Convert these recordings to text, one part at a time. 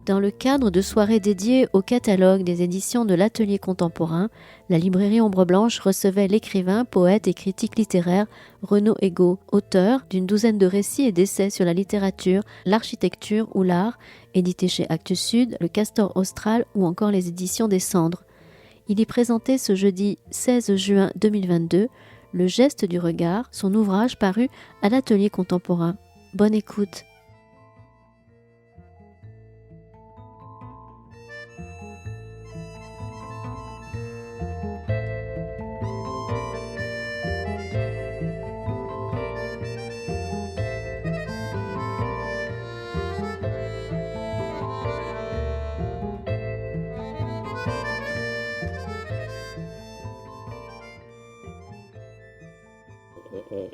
Dans le cadre de soirées dédiées au catalogue des éditions de l'Atelier contemporain, la librairie Ombre Blanche recevait l'écrivain, poète et critique littéraire Renaud Ego, auteur d'une douzaine de récits et d'essais sur la littérature, l'architecture ou l'art, édité chez Actes Sud, le Castor Austral ou encore les éditions des Cendres. Il y présentait ce jeudi 16 juin 2022 Le geste du regard, son ouvrage paru à l'Atelier contemporain. Bonne écoute.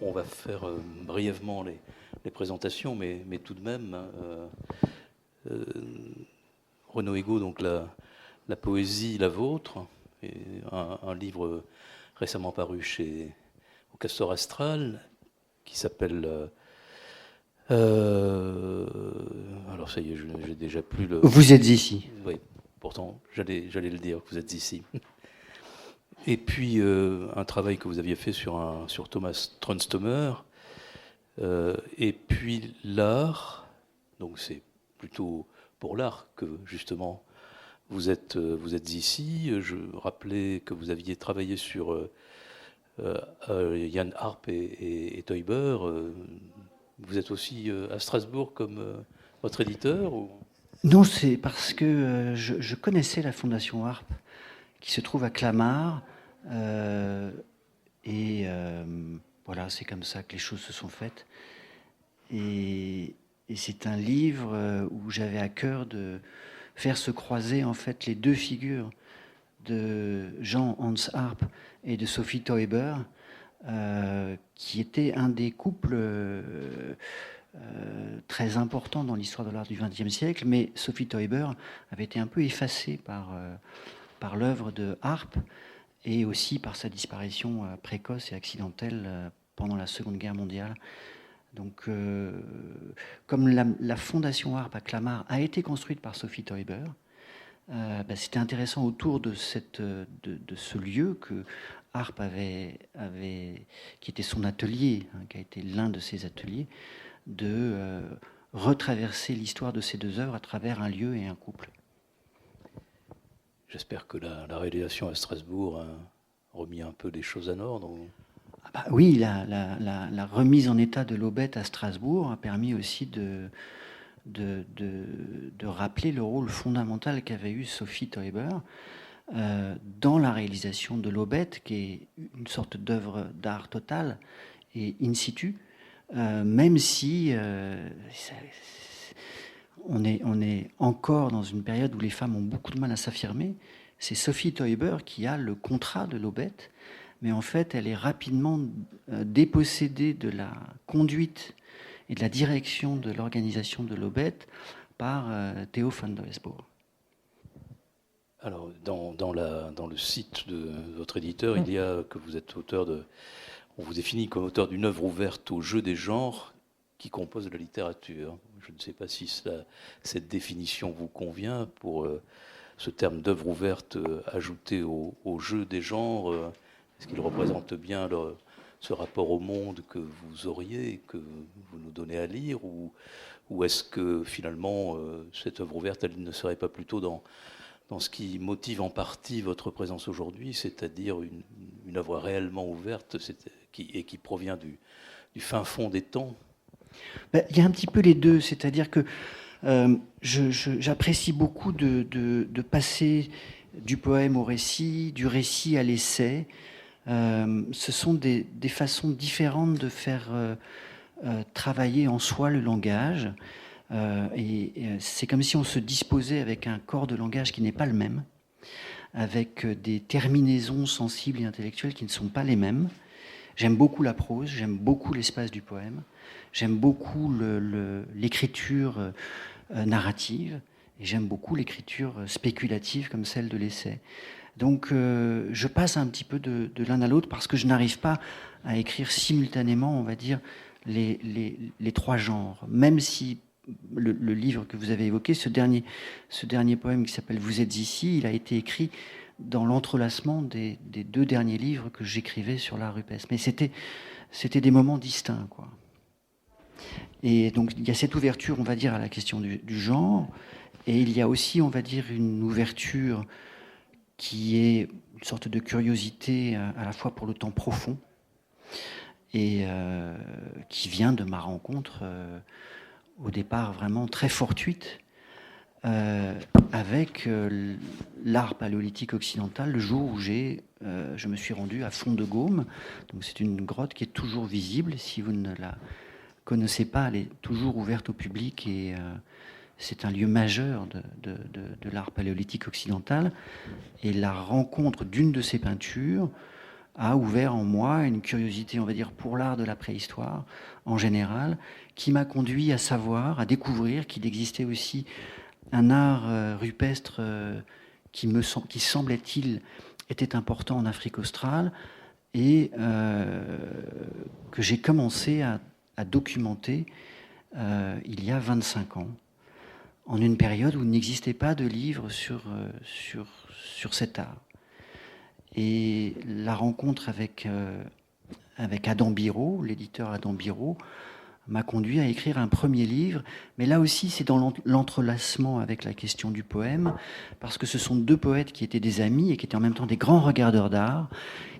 On va faire brièvement les présentations, mais tout de même, Renaud Ego, donc la poésie, la vôtre, et un livre récemment paru au Castor Astral, qui s'appelle... alors ça y est, j'ai déjà plus le... Vous êtes ici. Oui, pourtant, j'allais le dire, vous êtes ici. Et puis, un travail que vous aviez fait sur Thomas Transtomer. Et puis, l'art. Donc, c'est plutôt pour l'art que, justement, vous êtes ici. Je rappelais que vous aviez travaillé sur Jan Arp et Teuber. Vous êtes aussi à Strasbourg comme votre éditeur ou... Non, c'est parce que je connaissais la Fondation Arp, qui se trouve à Clamart. Voilà, c'est comme ça que les choses se sont faites. Et c'est un livre où j'avais à cœur de faire se croiser en fait les deux figures de Jean Hans Arp et de Sophie Teuber, qui était un des couples très importants dans l'histoire de l'art du XXe siècle, mais Sophie Teuber avait été un peu effacée par l'œuvre de Arp et aussi par sa disparition précoce et accidentelle pendant la Seconde Guerre mondiale. Donc, comme la Fondation Arp à Clamart a été construite par Sophie Teuber, c'était intéressant autour de ce lieu que Arp qui était son atelier, qui a été l'un de ses ateliers, de retraverser l'histoire de ces deux œuvres à travers un lieu et un couple. J'espère que la réalisation à Strasbourg a remis un peu les choses en ordre. Oui, la remise en état de l'Aubette à Strasbourg a permis aussi de rappeler le rôle fondamental qu'avait eu Sophie Teuber dans la réalisation de l'Aubette, qui est une sorte d'œuvre d'art totale et in situ, même si on est encore dans une période où les femmes ont beaucoup de mal à s'affirmer. C'est Sophie Teuber qui a le contrat de l'Aubette, mais en fait, elle est rapidement dépossédée de la conduite et de la direction de l'organisation de l'Aubette par Theo van Doesburg. Alors, dans le site de votre éditeur, il y a que vous êtes auteur de... On vous définit comme auteur d'une œuvre ouverte au jeu des genres qui compose la littérature. Je ne sais pas si cette définition vous convient pour ce terme d'œuvre ouverte ajouté au jeu des genres. Est-ce qu'il représente bien ce rapport au monde que vous auriez, que vous nous donnez à lire, ou est-ce que finalement cette œuvre ouverte, elle ne serait pas plutôt dans ce qui motive en partie votre présence aujourd'hui, c'est-à-dire une œuvre réellement ouverte qui provient du fin fond des temps? Il y a un petit peu les deux, c'est-à-dire que j'apprécie beaucoup de passer du poème au récit, du récit à l'essai. Ce sont des façons différentes de faire travailler en soi le langage. C'est comme si on se disposait avec un corps de langage qui n'est pas le même, avec des terminaisons sensibles et intellectuelles qui ne sont pas les mêmes. J'aime beaucoup la prose, j'aime beaucoup l'espace du poème, j'aime beaucoup l'écriture narrative, et j'aime beaucoup l'écriture spéculative comme celle de l'essai. Donc je passe un petit peu de l'un à l'autre parce que je n'arrive pas à écrire simultanément, on va dire, les trois genres. Même si le livre que vous avez évoqué, ce dernier poème qui s'appelle « Vous êtes ici », il a été écrit dans l'entrelacement des 2 derniers livres que j'écrivais sur l'art rupestre. Mais c'était des moments distincts, quoi. Et donc il y a cette ouverture, on va dire, à la question du genre, et il y a aussi, on va dire, une ouverture qui est une sorte de curiosité à la fois pour le temps profond, et qui vient de ma rencontre au départ vraiment très fortuite avec l'art paléolithique occidental le jour où je me suis rendu à Fond de Gaume. Donc c'est une grotte qui est toujours visible. Si vous ne la connaissez pas, elle est toujours ouverte au public et c'est un lieu majeur de l'art paléolithique occidental. Et la rencontre d'une de ces peintures a ouvert en moi une curiosité, on va dire, pour l'art de la préhistoire en général, qui m'a conduit à savoir, à découvrir qu'il existait aussi un art rupestre qui semblait-il était important en Afrique australe et que j'ai commencé à documenter il y a 25 ans, en une période où il n'existait pas de livre sur cet art. Et la rencontre avec Adam Biro, l'éditeur Adam Biro, m'a conduit à écrire un premier livre. Mais là aussi, c'est dans l'entrelacement avec la question du poème, parce que ce sont 2 poètes qui étaient des amis et qui étaient en même temps des grands regardeurs d'art,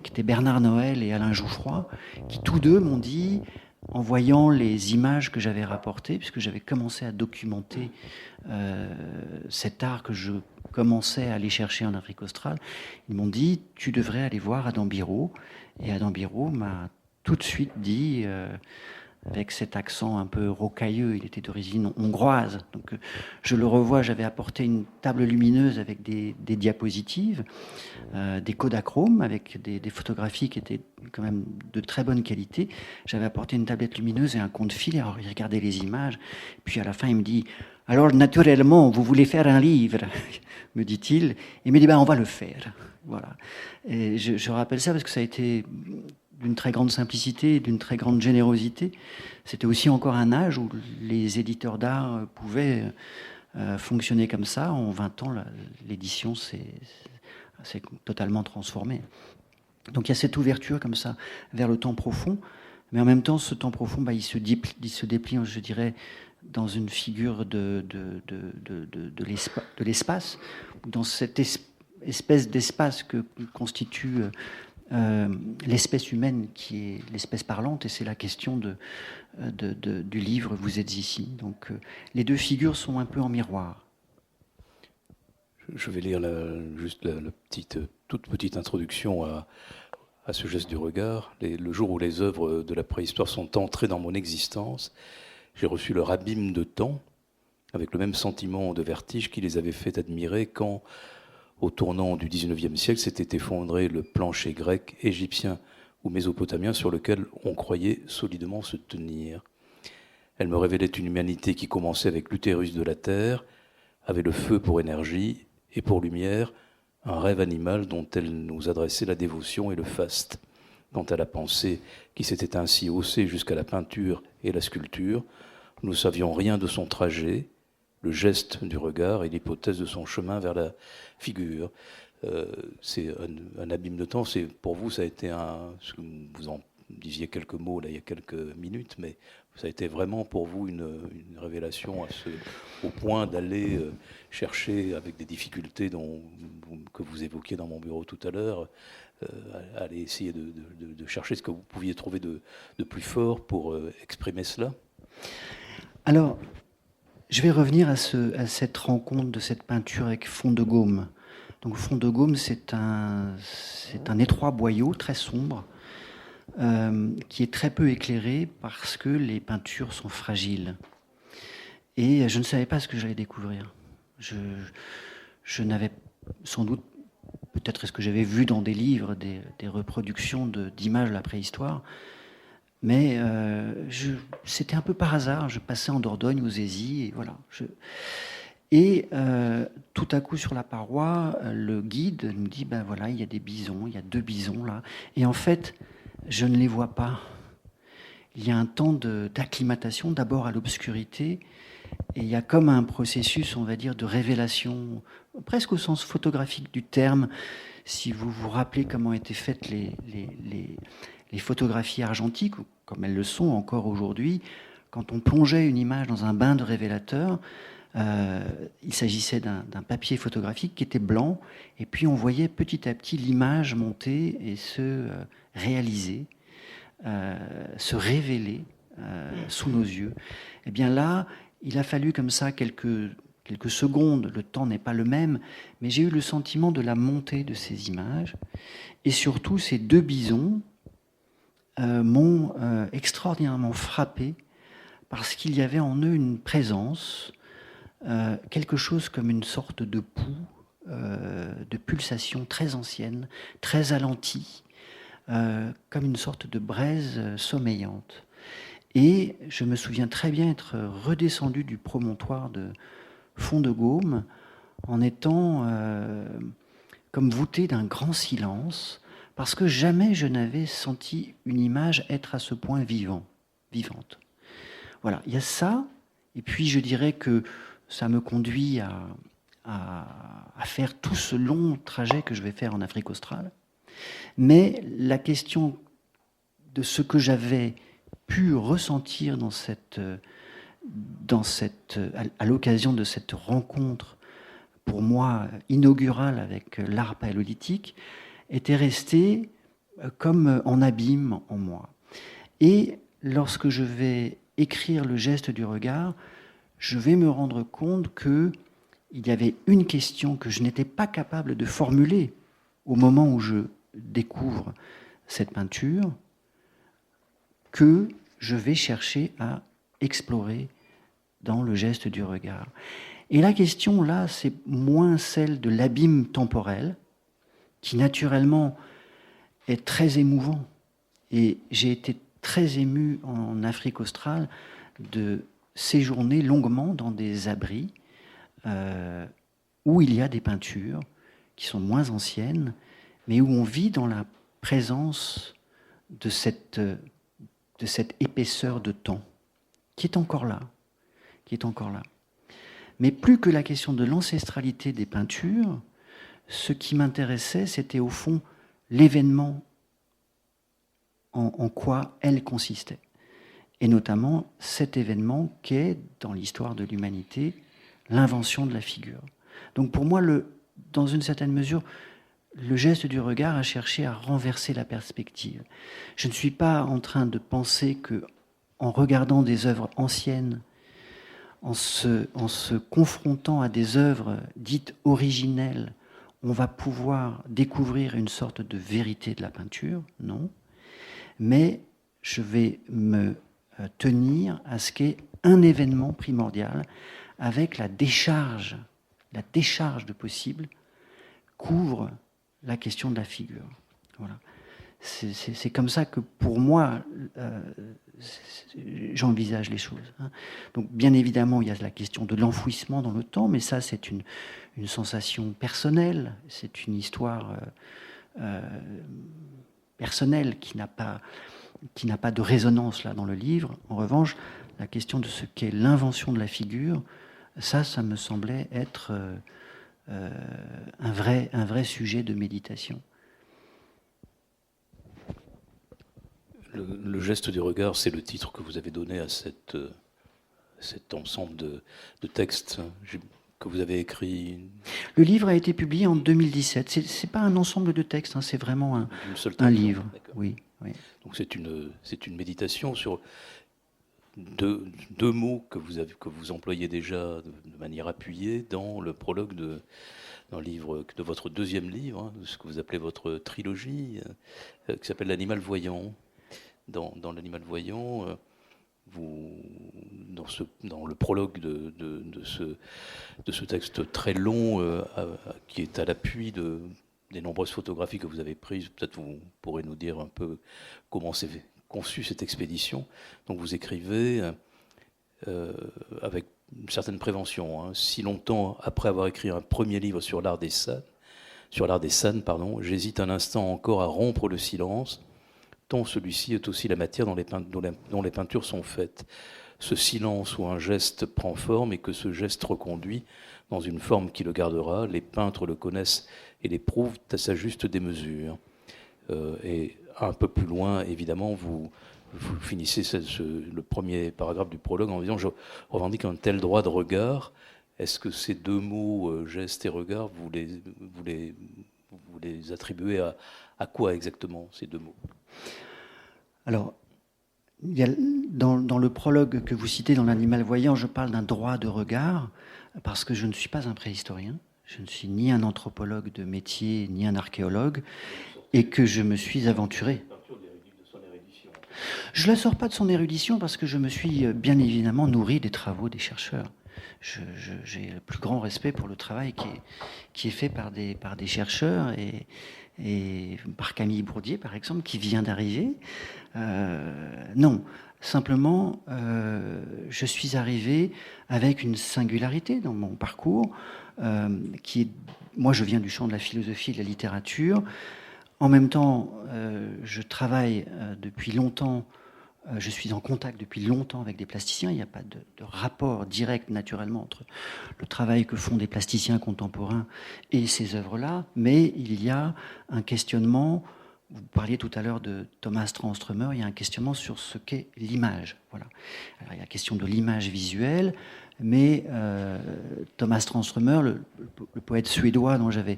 qui étaient Bernard Noël et Alain Jouffroy, qui tous 2 m'ont dit, en voyant les images que j'avais rapportées, puisque j'avais commencé à documenter cet art que je commençais à aller chercher en Afrique australe, ils m'ont dit « Tu devrais aller voir Adam Biro ». Et Adam Biro m'a tout de suite dit, avec cet accent un peu rocailleux, il était d'origine hongroise, donc je le revois, j'avais apporté une table lumineuse avec des diapositives, des Kodachromes avec des photographies qui étaient quand même de très bonne qualité. J'avais apporté une tablette lumineuse et un compte-fil, alors il regardait les images, puis à la fin il me dit « Alors naturellement, vous voulez faire un livre ?» me dit-il, et il me dit « On va le faire ». Voilà. Et je rappelle ça parce que ça a été d'une très grande simplicité, d'une très grande générosité. C'était aussi encore un âge où les éditeurs d'art pouvaient fonctionner comme ça. En 20 ans, l'édition s'est totalement transformée. Donc il y a cette ouverture comme ça vers le temps profond, mais en même temps, ce temps profond, il se déplie, je dirais, dans une figure de l'espace, dans cette espèce d'espace que constitue l'espèce humaine qui est l'espèce parlante, et c'est la question du livre « Vous êtes ici ». Donc les 2 figures sont un peu en miroir. Je vais lire juste la toute petite introduction à ce geste du regard. Le jour où les œuvres de la préhistoire sont entrées dans mon existence, j'ai reçu leur abîme de temps, avec le même sentiment de vertige qui les avait fait admirer quand, au tournant du XIXe siècle, s'était effondré le plancher grec, égyptien ou mésopotamien sur lequel on croyait solidement se tenir. Elle me révélait une humanité qui commençait avec l'utérus de la terre, avait le feu pour énergie et pour lumière, un rêve animal dont elle nous adressait la dévotion et le faste. Quant à la pensée qui s'était ainsi haussée jusqu'à la peinture et la sculpture, nous ne savions rien de son trajet, le geste du regard et l'hypothèse de son chemin vers la figure. C'est un abîme de temps. Pour vous, ça a été vous en disiez quelques mots là, il y a quelques minutes, mais ça a été vraiment pour vous une révélation au point d'aller chercher, avec des difficultés que vous évoquiez dans mon bureau tout à l'heure, aller essayer de chercher ce que vous pouviez trouver de plus fort pour exprimer cela. Alors, je vais revenir à cette rencontre de cette peinture avec Fond de Gaume. Donc Fond de Gaume, c'est un étroit boyau très sombre qui est très peu éclairé parce que les peintures sont fragiles. Et je ne savais pas ce que j'allais découvrir. Je n'avais sans doute, peut-être est-ce que j'avais vu dans des livres des reproductions d'images de la préhistoire, mais c'était un peu par hasard. Je passais en Dordogne, aux Aisies, et voilà. Et tout à coup, sur la paroi, le guide nous dit, voilà, il y a des bisons, il y a 2 bisons là. Et en fait, je ne les vois pas. Il y a un temps d'acclimatation, d'abord à l'obscurité, Et il y a comme un processus, on va dire, de révélation, presque au sens photographique du terme. Si vous vous rappelez comment étaient faites les photographies argentiques, comme elles le sont encore aujourd'hui, quand on plongeait une image dans un bain de révélateur, il s'agissait d'un papier photographique qui était blanc, et puis on voyait petit à petit l'image monter et se réaliser, se révéler sous nos yeux. Et bien là, il a fallu comme ça quelques secondes, le temps n'est pas le même, mais j'ai eu le sentiment de la montée de ces images, et surtout ces deux bisons m'ont extraordinairement frappé, parce qu'il y avait en eux une présence, quelque chose comme une sorte de pouls, de pulsation très ancienne, très alentie, comme une sorte de braise sommeillante. Et je me souviens très bien être redescendu du promontoire de Fond de Gaume en étant comme voûté d'un grand silence, parce que jamais je n'avais senti une image être à ce point vivante. Voilà, il y a ça, et puis je dirais que ça me conduit à faire tout ce long trajet que je vais faire en Afrique australe. Mais la question de ce que j'avais pu ressentir à l'occasion de cette rencontre, pour moi, inaugurale avec l'art paléolithique, était restée comme en abîme en moi. Et lorsque je vais écrire le geste du regard, je vais me rendre compte qu'il y avait une question que je n'étais pas capable de formuler au moment où je découvre cette peinture, que je vais chercher à explorer dans le geste du regard. Et la question, là, c'est moins celle de l'abîme temporel, qui naturellement est très émouvant. Et j'ai été très ému en Afrique australe de séjourner longuement dans des abris où il y a des peintures qui sont moins anciennes, mais où on vit dans la présence de cette épaisseur de temps qui est encore là, Mais plus que la question de l'ancestralité des peintures, ce qui m'intéressait, c'était au fond l'événement en quoi elles consistaient. Et notamment cet événement qu'est, dans l'histoire de l'humanité, l'invention de la figure. Donc pour moi, dans une certaine mesure, le geste du regard a cherché à renverser la perspective. Je ne suis pas en train de penser que, en regardant des œuvres anciennes, en se confrontant à des œuvres dites originelles, on va pouvoir découvrir une sorte de vérité de la peinture, non. Mais je vais me tenir à ce qu'est un événement primordial avec la décharge de possible couvre la question de la figure. Voilà. C'est comme ça que pour moi j'envisage les choses. Donc bien évidemment il y a la question de l'enfouissement dans le temps, mais ça c'est une sensation personnelle, c'est une histoire personnelle qui n'a pas de résonance là dans le livre. En revanche, la question de ce qu'est l'invention de la figure, ça me semblait être un vrai sujet de méditation. Le geste du regard, c'est le titre que vous avez donné à cet ensemble de textes que vous avez écrits. Le livre a été publié en 2017. C'est pas un ensemble de textes, c'est vraiment un livre. Oui. Donc c'est une méditation sur deux mots que vous employez déjà de manière appuyée dans le prologue de votre deuxième livre, ce que vous appelez votre trilogie, qui s'appelle L'animal voyant. Dans l'animal voyant, dans le prologue de ce texte très long, qui est à l'appui des nombreuses photographies que vous avez prises, peut-être vous pourrez nous dire un peu comment s'est conçue cette expédition. Donc vous écrivez avec une certaine prévention. Si longtemps après avoir écrit un premier livre sur l'art des scènes, j'hésite un instant encore à rompre le silence, tant celui-ci est aussi la matière dont les peintures sont faites. ce silence ou un geste prend forme et que ce geste reconduit dans une forme qui le gardera. Les peintres le connaissent et l'éprouvent à sa juste démesure. Et un peu plus loin, évidemment, vous finissez le premier paragraphe du prologue en disant « Je revendique un tel droit de regard ». Est-ce que ces deux mots, geste et regard, vous les attribuez à quoi exactement, ces deux mots? Alors, il y a, dans le prologue que vous citez dans l'animal voyant, je parle d'un droit de regard, parce que je ne suis pas un préhistorien, je ne suis ni un anthropologue de métier, ni un archéologue, et que je me suis aventuré. Je ne la sors pas de son érudition parce que je me suis bien évidemment nourri des travaux des chercheurs. J'ai le plus grand respect pour le travail qui est fait par des chercheurs et par Camille Bourdier, par exemple, qui vient d'arriver. Non, simplement, je suis arrivé avec une singularité dans mon parcours, qui est, moi, je viens du champ de la philosophie et de la littérature. En même temps, je travaille depuis longtemps, je suis en contact depuis longtemps avec des plasticiens. Il n'y a pas de rapport direct, naturellement, entre le travail que font des plasticiens contemporains et ces œuvres-là, mais il y a un questionnement. Vous parliez tout à l'heure de Thomas Tranströmer, il y a un questionnement sur ce qu'est l'image. Voilà. Alors, il y a la question de l'image visuelle, mais Thomas Tranströmer, le poète suédois dont j'avais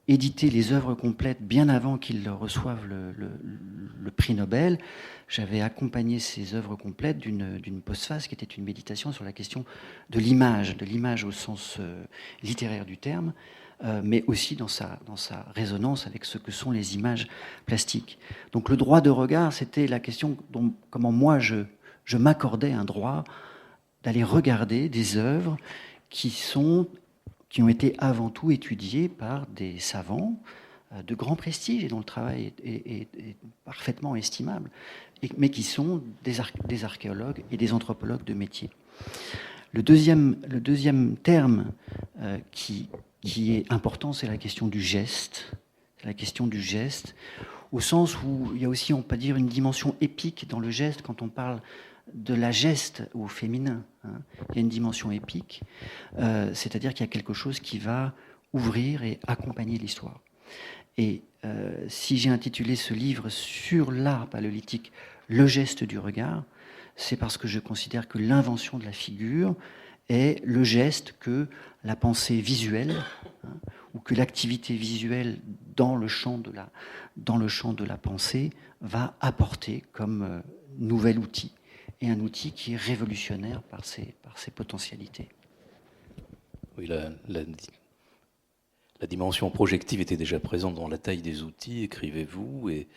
édité les œuvres complètes bien avant qu'il reçoive le prix Nobel, j'avais accompagné ces œuvres complètes d'une postface qui était une méditation sur la question de l'image au sens littéraire du terme, mais aussi dans sa résonance avec ce que sont les images plastiques. Donc le droit de regard, c'était la question comment moi je m'accordais un droit d'aller regarder des œuvres qui ont été avant tout étudiées par des savants de grand prestige et dont le travail est parfaitement estimable, mais qui sont des archéologues et des anthropologues de métier. Le deuxième terme qui est important, c'est la question du geste. La question du geste, au sens où il y a aussi, on peut dire, une dimension épique dans le geste quand on parle de la geste au féminin. Il y a une dimension épique, c'est-à-dire qu'il y a quelque chose qui va ouvrir et accompagner l'histoire. Et si j'ai intitulé ce livre sur l'art paléolithique « Le geste du regard », c'est parce que je considère que l'invention de la figure est le geste que la pensée visuelle, ou que l'activité visuelle dans le champ de la pensée va apporter comme nouvel outil. Et un outil qui est révolutionnaire par ses potentialités. Oui, la dimension projective était déjà présente dans la taille des outils, écrivez-vous, et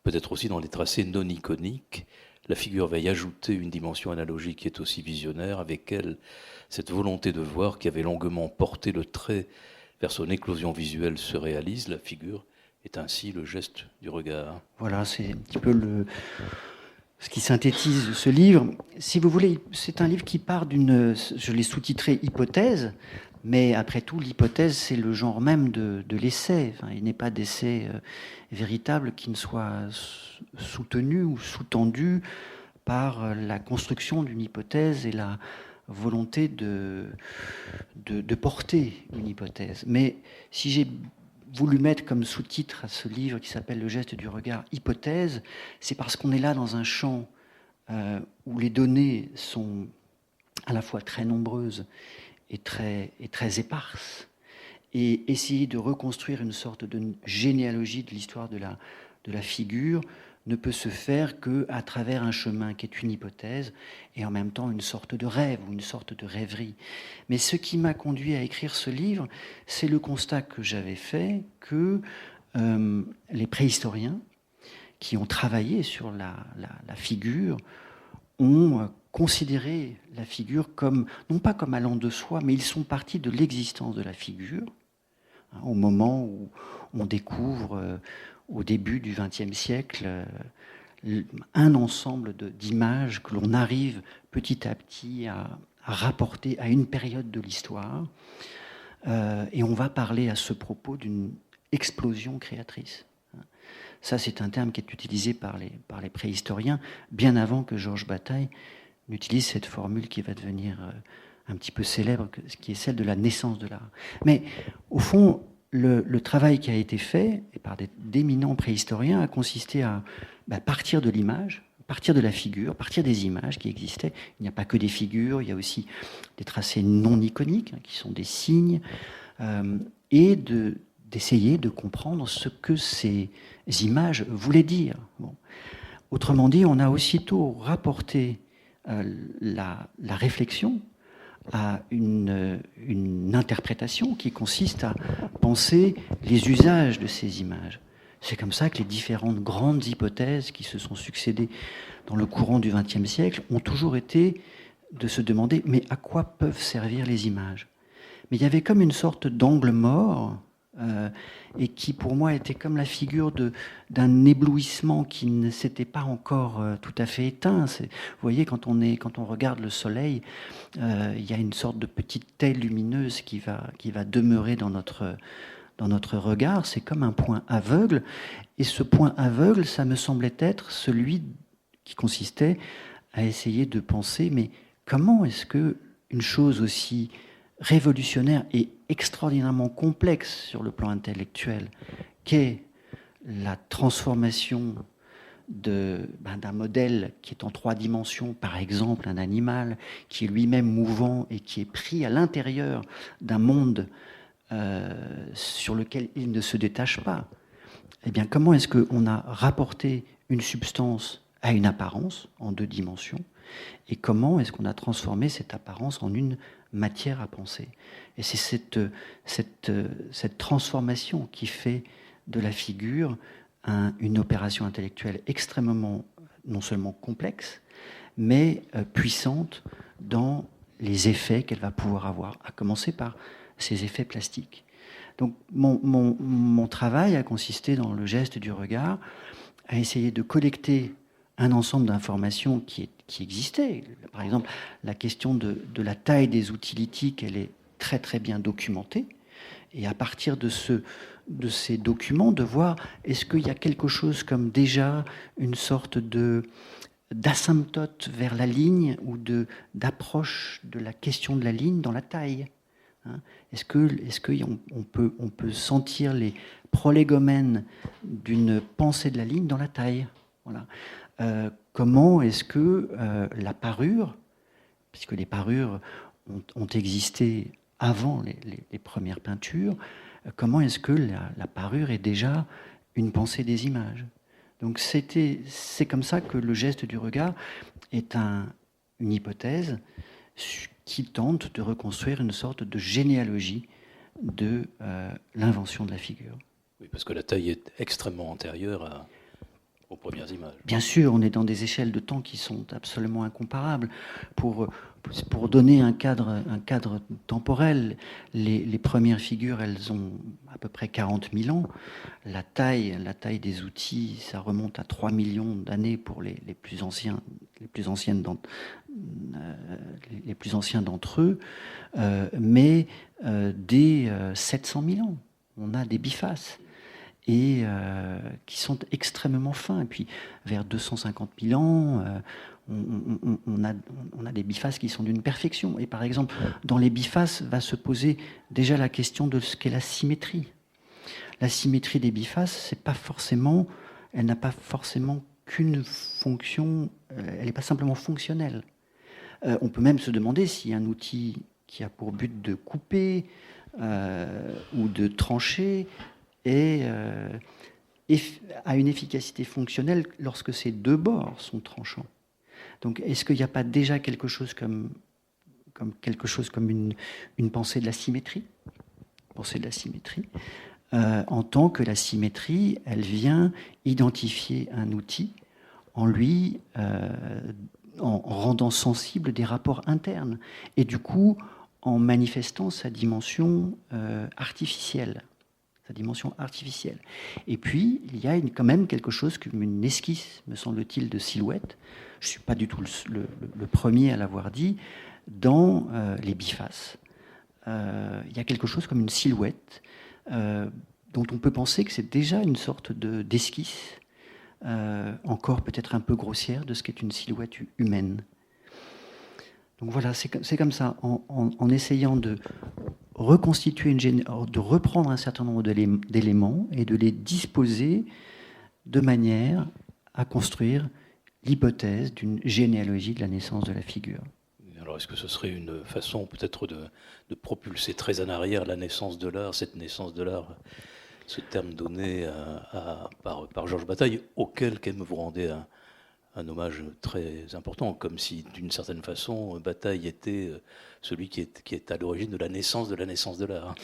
peut-être aussi dans les tracés non iconiques. La figure va y ajouter une dimension analogique qui est aussi visionnaire, avec elle, cette volonté de voir qui avait longuement porté le trait vers son éclosion visuelle se réalise. La figure est ainsi le geste du regard. Voilà, c'est un petit peu ce qui synthétise ce livre. Si vous voulez, c'est un livre qui part je l'ai sous-titré « Hypothèse », mais après tout, l'hypothèse, c'est le genre même de l'essai. Enfin, il n'est pas d'essai véritable qui ne soit soutenu ou sous-tendu par la construction d'une hypothèse et la volonté de porter une hypothèse. Mais si j'ai voulu mettre comme sous-titre à ce livre qui s'appelle « Le geste du regard, hypothèse », c'est parce qu'on est là dans un champ où les données sont à la fois très nombreuses et très éparses, et essayer de reconstruire une sorte de généalogie de l'histoire de la figure ne peut se faire qu'à travers un chemin qui est une hypothèse et en même temps une sorte de rêve ou une sorte de rêverie. Mais ce qui m'a conduit à écrire ce livre, c'est le constat que j'avais fait que les préhistoriens qui ont travaillé sur la figure ont considéré la figure comme, non pas comme allant de soi, mais ils sont partis de l'existence de la figure, au moment où on découvre, au début du XXe siècle, un ensemble d'images que l'on arrive petit à petit à rapporter à une période de l'histoire. Et on va parler à ce propos d'une explosion créatrice. Ça, c'est un terme qui est utilisé par les préhistoriens bien avant que Georges Bataille On utilise cette formule qui va devenir un petit peu célèbre, qui est celle de la naissance de l'art. Mais au fond, le travail qui a été fait et par d'éminents préhistoriens a consisté à partir de l'image, partir de la figure, partir des images qui existaient. Il n'y a pas que des figures, il y a aussi des tracés non iconiques, qui sont des signes, et d'essayer de comprendre ce que ces images voulaient dire. Bon. Autrement dit, on a aussitôt rapporté la réflexion à une interprétation qui consiste à penser les usages de ces images. C'est comme ça que les différentes grandes hypothèses qui se sont succédées dans le courant du XXe siècle ont toujours été de se demander mais à quoi peuvent servir les images ? Mais il y avait comme une sorte d'angle mort et qui pour moi était comme la figure d'un éblouissement qui ne s'était pas encore tout à fait éteint. Vous voyez, quand on regarde le soleil, il y a une sorte de petite taie lumineuse qui va demeurer dans notre regard. C'est comme un point aveugle, et ce point aveugle, ça me semblait être celui qui consistait à essayer de penser, mais comment est-ce que une chose aussi révolutionnaire et extraordinairement complexe sur le plan intellectuel qu'est la transformation d'un modèle qui est en 3 dimensions, par exemple un animal qui est lui-même mouvant et qui est pris à l'intérieur d'un monde sur lequel il ne se détache pas. Eh bien, comment est-ce qu'on a rapporté une substance à une apparence en 2 dimensions, et comment est-ce qu'on a transformé cette apparence en une matière à penser? Et c'est cette transformation qui fait de la figure une opération intellectuelle extrêmement, non seulement complexe, mais puissante dans les effets qu'elle va pouvoir avoir, à commencer par ces effets plastiques. Donc mon travail a consisté dans le geste du regard à essayer de collecter un ensemble d'informations qui existaient. Par exemple, la question de la taille des outils lithiques, elle est très très bien documentée. Et à partir de ces documents, de voir est-ce qu'il y a quelque chose comme déjà une sorte d'asymptote vers la ligne ou d'approche de la question de la ligne dans la taille. Est-ce qu'on peut sentir les prolégomènes d'une pensée de la ligne dans la taille? Voilà. Comment est-ce que la parure, puisque les parures ont existé avant les premières peintures, comment est-ce que la parure est déjà une pensée des images? Donc c'est comme ça que le geste du regard est une hypothèse qui tente de reconstruire une sorte de généalogie de l'invention de la figure. Oui, parce que la taille est extrêmement antérieure aux premières images. Bien sûr, on est dans des échelles de temps qui sont absolument incomparables. Pour donner un cadre temporel, les premières figures, elles ont à peu près 40 000 ans. La taille des outils, ça remonte à 3 millions d'années pour les plus anciens d'entre eux, mais dès 700 000 ans, on a des bifaces. Et qui sont extrêmement fins. Et puis, vers 250 000 ans, on a des bifaces qui sont d'une perfection. Et par exemple, dans les bifaces, va se poser déjà la question de ce qu'est la symétrie. La symétrie des bifaces, elle n'a pas forcément qu'une fonction, elle n'est pas simplement fonctionnelle. On peut même se demander si un outil qui a pour but de couper ou de trancher a une efficacité fonctionnelle lorsque ces 2 bords sont tranchants. Donc, est-ce qu'il n'y a pas déjà quelque chose comme une pensée de la symétrie, en tant que la symétrie, elle vient identifier un outil en lui, en rendant sensible des rapports internes, et du coup, en manifestant sa dimension artificielle. Et puis, il y a quand même quelque chose comme une esquisse, me semble-t-il, de silhouette. Je ne suis pas du tout le premier à l'avoir dit. Dans les bifaces, il y a quelque chose comme une silhouette dont on peut penser que c'est déjà une sorte d'esquisse, encore peut-être un peu grossière, de ce qu'est une silhouette humaine. Donc voilà, c'est comme ça, en essayant de reconstituer de reprendre un certain nombre d'éléments et de les disposer de manière à construire l'hypothèse d'une généalogie de la naissance de la figure. Alors, est-ce que ce serait une façon peut-être de propulser très en arrière la naissance de l'art, cette naissance de l'art, ce terme donné par Georges Bataille, auquel quand même vous rendez un hommage très important, comme si d'une certaine façon Bataille était celui qui est à l'origine de la naissance de l'art.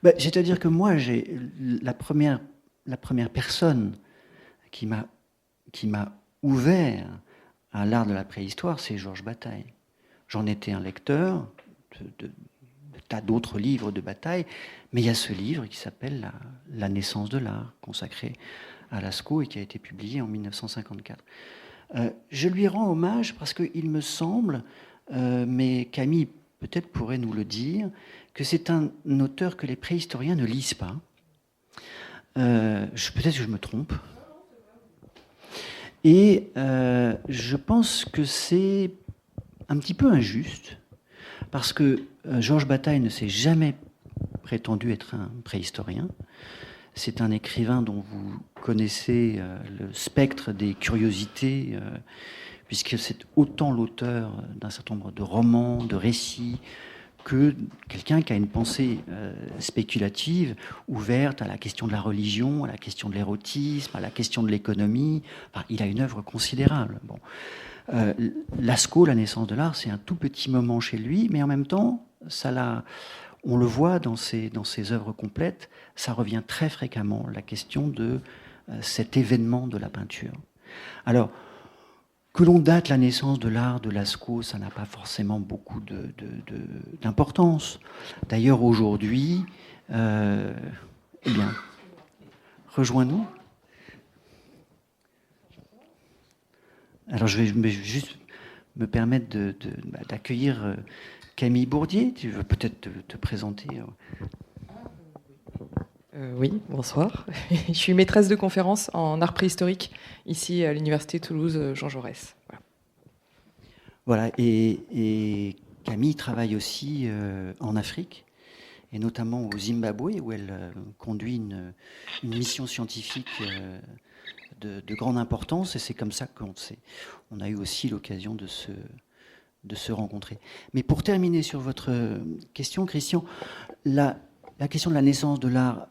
Ben, c'est-à-dire que moi, j'ai la première personne qui m'a ouvert à l'art de la préhistoire, c'est Georges Bataille. J'en étais un lecteur de tas d'autres livres de Bataille, mais il y a ce livre qui s'appelle La naissance de l'art, consacré à Lascaux et qui a été publié en 1954. Je lui rends hommage parce qu'il me semble, mais Camille peut-être pourrait nous le dire, que c'est un auteur que les préhistoriens ne lisent pas. Peut-être que je me trompe. Et je pense que c'est un petit peu injuste, parce que Georges Bataille ne s'est jamais prétendu être un préhistorien. C'est un écrivain dont vous connaissez le spectre des curiosités, puisque c'est autant l'auteur d'un certain nombre de romans, de récits, que quelqu'un qui a une pensée spéculative, ouverte à la question de la religion, à la question de l'érotisme, à la question de l'économie. Enfin, il a une œuvre considérable. Bon. Lascaux, La naissance de l'art, c'est un tout petit moment chez lui, mais en même temps, on le voit dans ses œuvres complètes, ça revient très fréquemment, la question de cet événement de la peinture. Alors, que l'on date la naissance de l'art de Lascaux, ça n'a pas forcément beaucoup d'importance. D'ailleurs, aujourd'hui, eh bien, rejoins-nous. Alors, je vais juste me permettre d'accueillir Camille Bourdier. Tu veux peut-être te présenter. Oui, bonsoir. Je suis maîtresse de conférence en art préhistorique ici à l'Université Toulouse Jean Jaurès. Voilà, et Camille travaille aussi en Afrique, et notamment au Zimbabwe, où elle conduit une mission scientifique de grande importance, et c'est comme ça qu'on a eu aussi l'occasion de se rencontrer. Mais pour terminer sur votre question, Christian, la question de la naissance de l'art,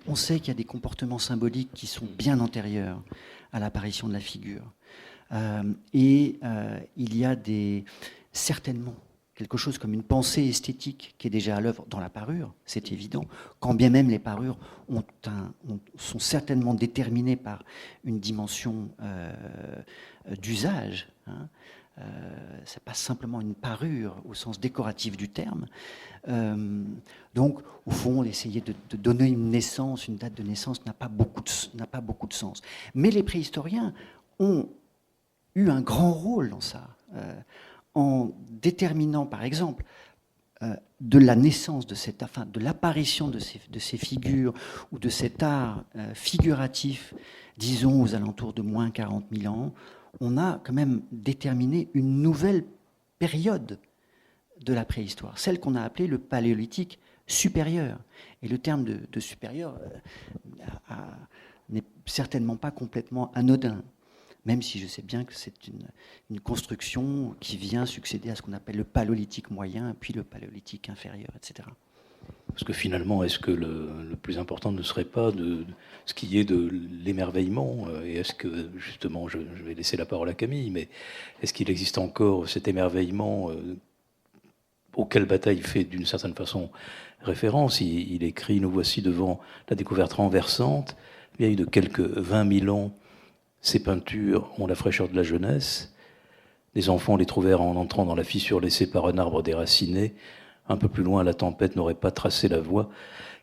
on sait qu'il y a des comportements symboliques qui sont bien antérieurs à l'apparition de la figure. Il y a certainement quelque chose comme une pensée esthétique qui est déjà à l'œuvre dans la parure, c'est évident, quand bien même les parures sont certainement déterminées par une dimension d'usage. Hein. C'est pas simplement une parure au sens décoratif du terme. Donc, au fond, essayer de donner une naissance, une date de naissance n'a pas beaucoup de sens. Mais les préhistoriens ont eu un grand rôle dans ça, en déterminant, par exemple, de la naissance de l'apparition de ces figures ou de cet art figuratif, disons aux alentours de moins 40 000 ans, on a quand même déterminé une nouvelle période de la préhistoire, celle qu'on a appelée le paléolithique supérieur. Et le terme de supérieur n'est certainement pas complètement anodin, même si je sais bien que c'est une construction qui vient succéder à ce qu'on appelle le paléolithique moyen, puis le paléolithique inférieur, etc. Parce que finalement, est-ce que le plus important ne serait pas de ce qui est de l'émerveillement? Et est-ce que, justement, je vais laisser la parole à Camille, mais est-ce qu'il existe encore cet émerveillement auquel Bataille fait d'une certaine façon référence? Il écrit « Nous voici devant la découverte renversante, vieille de quelques 20 000 ans. Ces peintures ont la fraîcheur de la jeunesse. Les enfants les trouvèrent en entrant dans la fissure laissée par un arbre déraciné. Un peu plus loin, la tempête n'aurait pas tracé la voie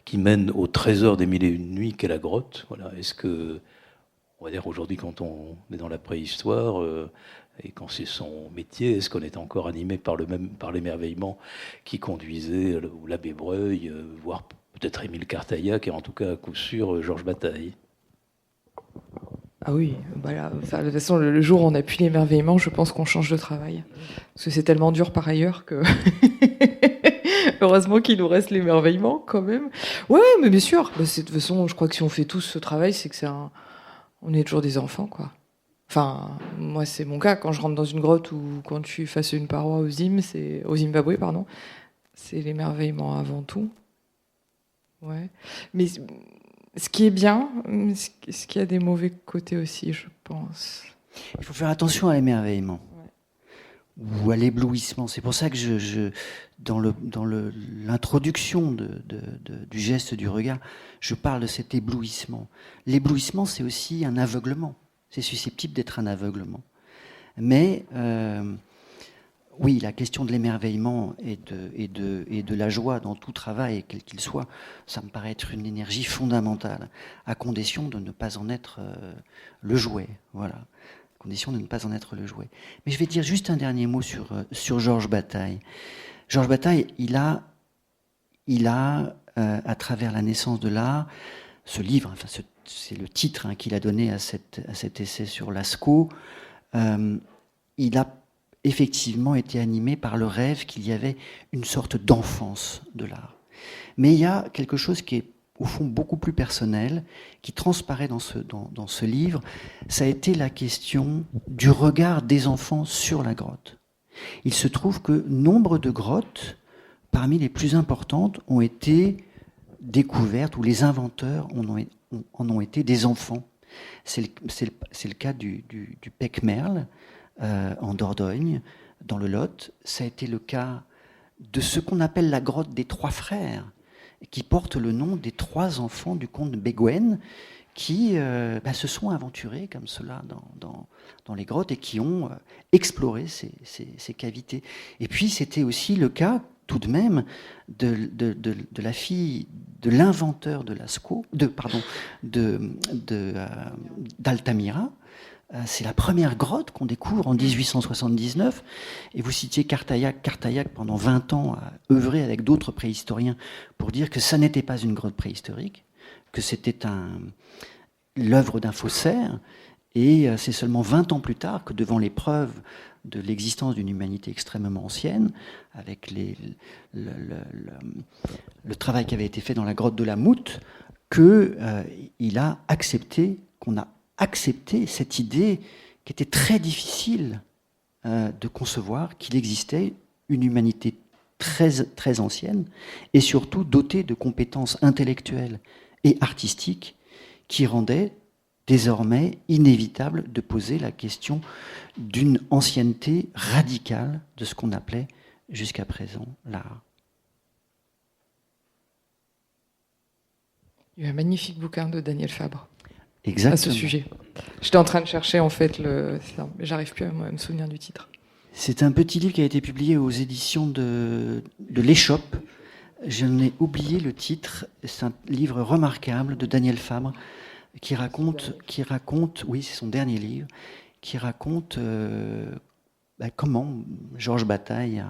qui mène au trésor des mille et une nuits qu'est la grotte. » Voilà. Est-ce que, on va dire aujourd'hui, quand on est dans la préhistoire et quand c'est son métier, est-ce qu'on est encore animé par l'émerveillement qui conduisait l'abbé Breuil, voire peut-être Émile Cartaillac, et en tout cas à coup sûr Georges Bataille? Ah oui, bah là, de toute façon, le jour où on n'a plus l'émerveillement, je pense qu'on change de travail. Parce que c'est tellement dur par ailleurs que... Heureusement qu'il nous reste l'émerveillement, quand même. Ouais, mais bien sûr. Bah, de toute façon, je crois que si on fait tous ce travail, c'est que on est toujours des enfants, quoi. Enfin, moi, c'est mon cas. Quand je rentre dans une grotte ou quand je suis face à une paroi au Zimbabwe, pardon, c'est l'émerveillement avant tout. Ouais. Mais ce qui est bien, ce qui a des mauvais côtés aussi, je pense. Il faut faire attention à l'émerveillement ou à l'éblouissement. C'est pour ça que dans l'introduction du geste du regard, je parle de cet éblouissement. L'éblouissement, c'est aussi un aveuglement. C'est susceptible d'être un aveuglement. Mais oui, la question de l'émerveillement et de la joie dans tout travail, quel qu'il soit, ça me paraît être une énergie fondamentale, à condition de ne pas en être le jouet. Voilà. À condition de ne pas en être le jouet. Mais je vais dire juste un dernier mot sur Georges Bataille. Georges Bataille, il a à travers La naissance de l'art, ce livre, enfin c'est le titre qu'il a donné à cet essai sur Lascaux, il a effectivement été animé par le rêve qu'il y avait une sorte d'enfance de l'art. Mais il y a quelque chose qui est au fond beaucoup plus personnel, qui transparaît dans ce livre, ça a été la question du regard des enfants sur la grotte. Il se trouve que nombre de grottes, parmi les plus importantes, ont été découvertes, où les inventeurs en ont été des enfants. C'est le cas du Pec Merle, en Dordogne, dans le Lot. Ça a été le cas de ce qu'on appelle la grotte des Trois Frères, qui porte le nom des 3 enfants du comte de Béguen, qui se sont aventurés comme cela dans les grottes et qui ont exploré ces cavités. Et puis c'était aussi le cas, tout de même, de la fille de l'inventeur de Lascaux, d'Altamira. C'est la première grotte qu'on découvre en 1879. Et vous citiez Cartaillac. Cartaillac, pendant 20 ans, a œuvré avec d'autres préhistoriens pour dire que ça n'était pas une grotte préhistorique, que c'était l'œuvre d'un faussaire. Et c'est seulement 20 ans plus tard que, devant les preuves de l'existence d'une humanité extrêmement ancienne, avec le travail qui avait été fait dans la grotte de la Moute, qu'il a accepté, qu'on a accepté cette idée qui était très difficile de concevoir, qu'il existait une humanité très, très ancienne et surtout dotée de compétences intellectuelles et artistiques qui rendaient désormais inévitable de poser la question d'une ancienneté radicale de ce qu'on appelait jusqu'à présent l'art. Il y a un magnifique bouquin de Daniel Fabre. Exactement. À ce sujet. J'étais en train de chercher en fait mais j'arrive plus à me souvenir du titre. C'est un petit livre qui a été publié aux éditions de l'Échoppe. Je n'ai oublié le titre. C'est un livre remarquable de Daniel Fabre qui raconte, oui, c'est son dernier livre, qui raconte comment Georges Bataille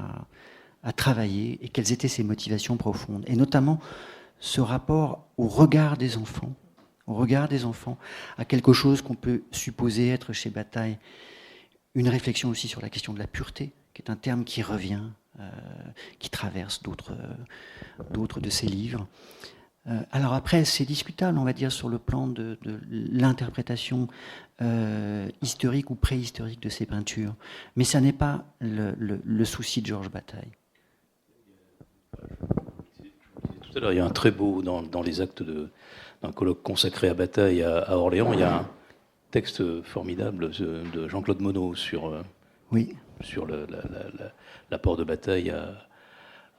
a travaillé et quelles étaient ses motivations profondes, et notamment ce rapport au regard des enfants. Au regard des enfants, à quelque chose qu'on peut supposer être chez Bataille une réflexion aussi sur la question de la pureté, qui est un terme qui revient, qui traverse d'autres de ses livres. Alors après, c'est discutable, on va dire, sur le plan de l'interprétation historique ou préhistorique de ces peintures, mais ça n'est pas le souci de Georges Bataille. Tout à l'heure, il y a un très beau, dans les actes d'un colloque consacré à Bataille à Orléans, il y a un texte formidable de Jean-Claude Monod sur l'apport de Bataille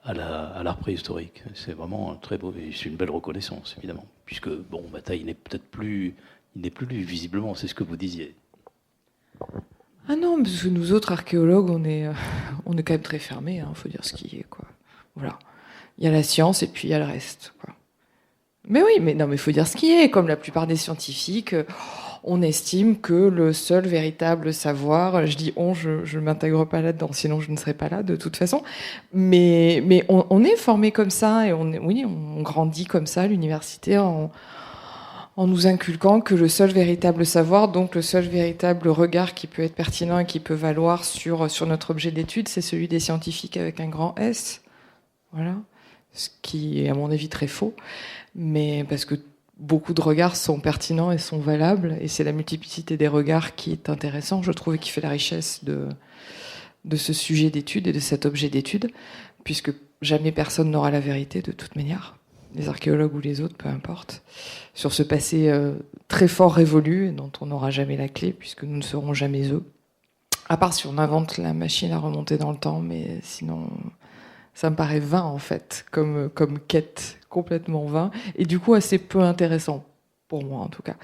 à l'art préhistorique. C'est vraiment un très beau, et c'est une belle reconnaissance, évidemment, puisque Bataille n'est plus lu visiblement, c'est ce que vous disiez. Ah non, parce que nous autres archéologues, on est quand même très fermés, faut dire ce qui est, quoi. Voilà. Il y a la science et puis il y a le reste, quoi. Mais oui, mais il faut dire ce qui est. Comme la plupart des scientifiques, on estime que le seul véritable savoir, je dis je ne m'intègre pas là-dedans, sinon je ne serais pas là de toute façon. Mais on est formé comme ça et on grandit comme ça à l'université en nous inculquant que le seul véritable savoir, donc le seul véritable regard qui peut être pertinent et qui peut valoir sur notre objet d'étude, c'est celui des scientifiques avec un grand S. Voilà. Ce qui est à mon avis très faux, mais parce que beaucoup de regards sont pertinents et sont valables, et c'est la multiplicité des regards qui est intéressant, je trouve, et qui fait la richesse de ce sujet d'étude et de cet objet d'étude, puisque jamais personne n'aura la vérité de toute manière, les archéologues ou les autres, peu importe, sur ce passé très fort révolu, et dont on n'aura jamais la clé, puisque nous ne serons jamais eux, à part si on invente la machine à remonter dans le temps, mais sinon... Ça me paraît vain, en fait, comme quête, complètement vain, et du coup assez peu intéressant, pour moi en tout cas.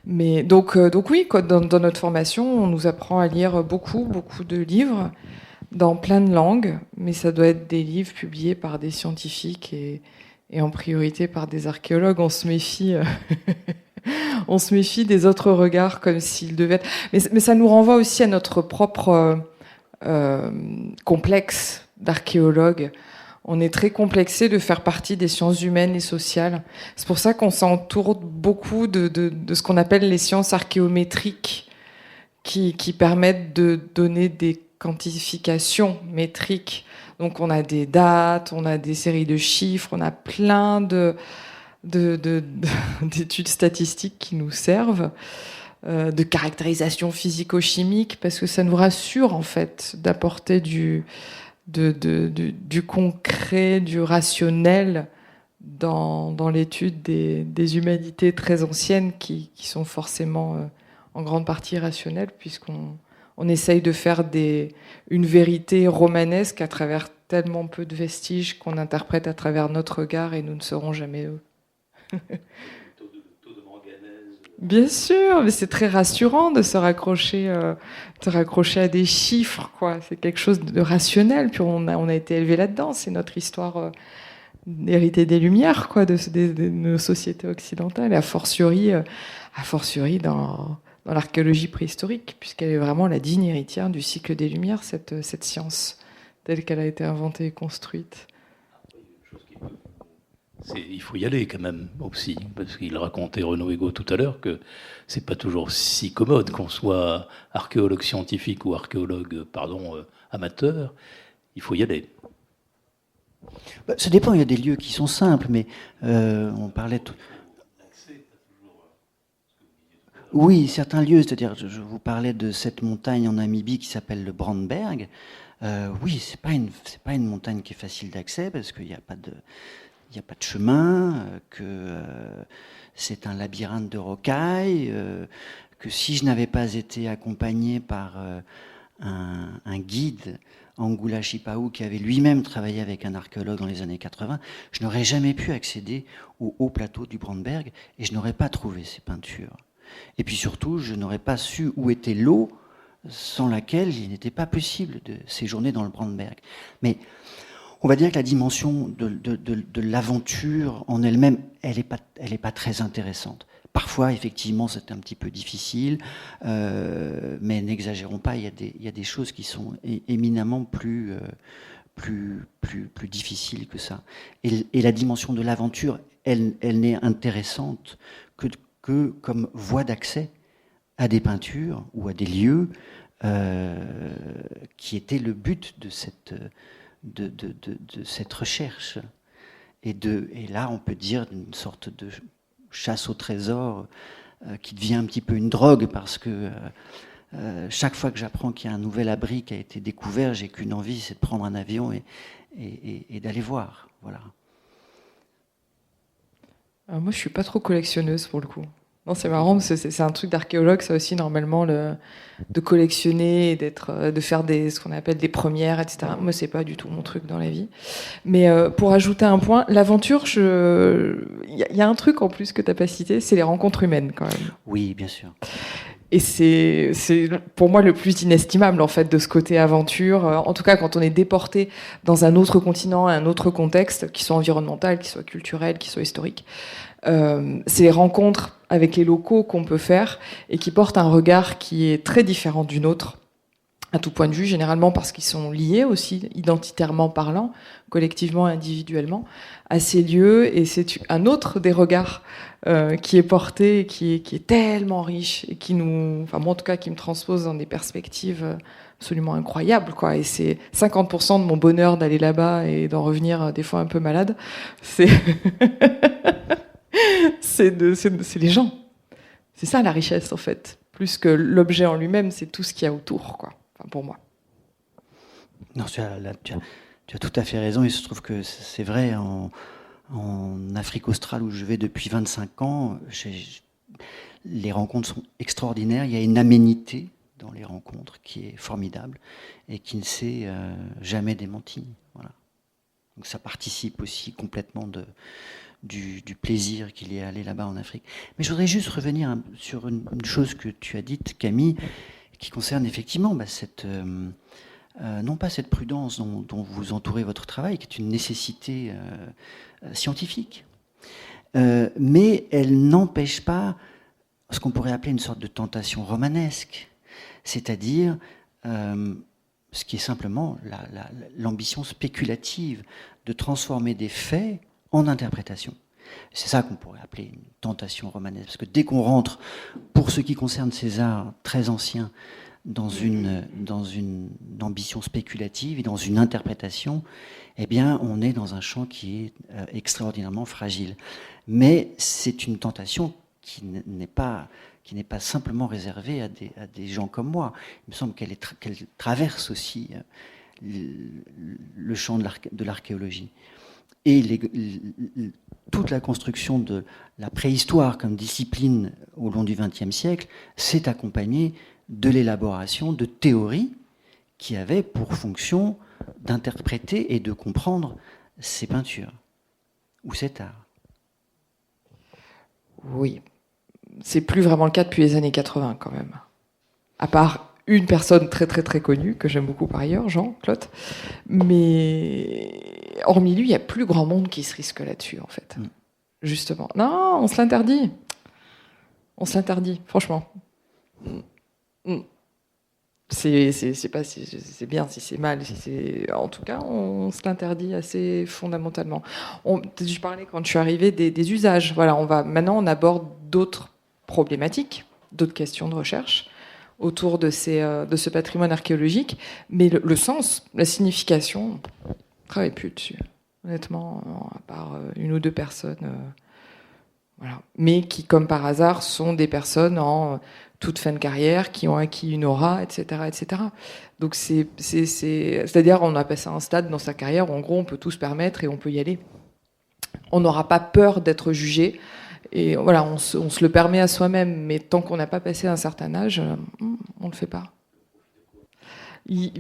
Mais donc oui, dans notre formation, on nous apprend à lire beaucoup de livres, dans plein de langues, mais ça doit être des livres publiés par des scientifiques et en priorité par des archéologues. On se méfie... on se méfie des autres regards, comme s'ils devaient être... Mais ça nous renvoie aussi à notre propre complexe d'archéologues. On est très complexé de faire partie des sciences humaines et sociales. C'est pour ça qu'on s'entoure beaucoup de ce qu'on appelle les sciences archéométriques, qui permettent de donner des quantifications métriques. Donc on a des dates, on a des séries de chiffres, on a plein d'études statistiques qui nous servent, de caractérisation physico-chimique, parce que ça nous rassure en fait d'apporter du concret, du rationnel dans l'étude des humanités très anciennes qui sont forcément en grande partie rationnelles, puisqu'on essaye de faire une vérité romanesque à travers tellement peu de vestiges qu'on interprète à travers notre regard, et nous ne serons jamais eux. Bien sûr, mais c'est très rassurant de se raccrocher à des chiffres, quoi. C'est quelque chose de rationnel. Puis on a été élevé là-dedans. C'est notre histoire héritée des Lumières, quoi, de nos sociétés occidentales. Et a fortiori dans l'archéologie préhistorique, puisqu'elle est vraiment la digne héritière du cycle des Lumières, cette science telle qu'elle a été inventée et construite. Il faut y aller quand même aussi, parce qu'il racontait Renaud Ego tout à l'heure que c'est pas toujours si commode qu'on soit archéologue scientifique ou archéologue, amateur. Il faut y aller. Ça dépend, il y a des lieux qui sont simples, mais on parlait... Oui, certains lieux, c'est-à-dire je vous parlais de cette montagne en Namibie qui s'appelle le Brandberg. Oui, c'est pas une montagne qui est facile d'accès, parce qu'il n'y a pas de... Il n'y a pas de chemin, que c'est un labyrinthe de rocailles, que si je n'avais pas été accompagné par un guide, Angoula Chipaou, qui avait lui-même travaillé avec un archéologue dans les années 80, je n'aurais jamais pu accéder au haut plateau du Brandberg et je n'aurais pas trouvé ces peintures. Et puis surtout, je n'aurais pas su où était l'eau sans laquelle il n'était pas possible de séjourner dans le Brandberg. Mais on va dire que la dimension de l'aventure en elle-même, elle est pas très intéressante. Parfois, effectivement, c'est un petit peu difficile, mais n'exagérons pas, il y a des choses qui sont éminemment plus difficiles que ça. Et la dimension de l'aventure, elle n'est intéressante que comme voie d'accès à des peintures ou à des lieux qui était le but de cette recherche. Et là, on peut dire une sorte de chasse au trésor qui devient un petit peu une drogue, parce que chaque fois que j'apprends qu'il y a un nouvel abri qui a été découvert, j'ai qu'une envie, c'est de prendre un avion et d'aller voir. Voilà. Alors moi, je suis pas trop collectionneuse pour le coup. Non, c'est marrant, parce que c'est un truc d'archéologue, ça aussi, normalement, de collectionner, et de faire ce qu'on appelle des premières, etc. Moi, c'est pas du tout mon truc dans la vie. Mais pour ajouter un point, l'aventure, il y a un truc en plus que t'as pas cité, c'est les rencontres humaines, quand même. Oui, bien sûr. Et c'est pour moi le plus inestimable, en fait, de ce côté aventure. En tout cas, quand on est déporté dans un autre continent, un autre contexte, qui soit environnemental, qui soit culturel, qui soit historique. C'est les rencontres avec les locaux qu'on peut faire et qui portent un regard qui est très différent du nôtre, à tout point de vue, généralement parce qu'ils sont liés aussi, identitairement parlant, collectivement, individuellement, à ces lieux. Et c'est un autre des regards qui est porté, qui est tellement riche, et qui enfin moi en tout cas, qui me transpose dans des perspectives absolument incroyables, quoi. Et c'est 50% de mon bonheur d'aller là-bas et d'en revenir des fois un peu malade. C'est c'est les gens. C'est ça la richesse, en fait. Plus que l'objet en lui-même, c'est tout ce qu'il y a autour, quoi. Enfin, pour moi. Non, tu as tout à fait raison. Il se trouve que c'est vrai, en Afrique australe, où je vais depuis 25 ans, les rencontres sont extraordinaires. Il y a une aménité dans les rencontres qui est formidable et qui ne s'est jamais démentie. Voilà. Donc ça participe aussi complètement du plaisir qu'il y a à aller là-bas en Afrique. Mais je voudrais juste revenir sur une chose que tu as dite, Camille, qui concerne effectivement non pas cette prudence dont vous entourez votre travail, qui est une nécessité scientifique, mais elle n'empêche pas ce qu'on pourrait appeler une sorte de tentation romanesque, c'est-à-dire ce qui est simplement l'ambition spéculative de transformer des faits en interprétation. C'est ça qu'on pourrait appeler une tentation romanesque, parce que dès qu'on rentre, pour ce qui concerne ces arts très anciens, dans une ambition spéculative et dans une interprétation, eh bien, on est dans un champ qui est extraordinairement fragile. Mais c'est une tentation qui n'est pas simplement réservée à des gens comme moi. Il me semble qu'elle traverse aussi le champ de l'archéologie. Et toute la construction de la préhistoire comme discipline au long du XXe siècle s'est accompagnée de l'élaboration de théories qui avaient pour fonction d'interpréter et de comprendre ces peintures ou cet art. Oui, c'est plus vraiment le cas depuis les années 80 quand même. À part une personne très très très connue, que j'aime beaucoup par ailleurs, Jean-Claude. Mais hormis lui, il n'y a plus grand monde qui se risque là-dessus, en fait. Justement. Non, on se l'interdit. On se l'interdit, franchement. C'est pas si c'est bien, si c'est mal, en tout cas, on se l'interdit assez fondamentalement. Je parlais quand je suis arrivée des usages. Voilà, maintenant on aborde d'autres problématiques, d'autres questions de recherche autour de ce patrimoine archéologique, mais le sens, la signification, on ne travaille plus dessus, honnêtement, à part une ou deux personnes, voilà. Mais qui, comme par hasard, sont des personnes en toute fin de carrière, qui ont acquis une aura, etc., etc. Donc c'est-à-dire, on a passé un stade dans sa carrière où, en gros, on peut tout se permettre et on peut y aller. On n'aura pas peur d'être jugé. Et voilà, on se le permet à soi-même, mais tant qu'on n'a pas passé un certain âge, on ne le fait pas. Il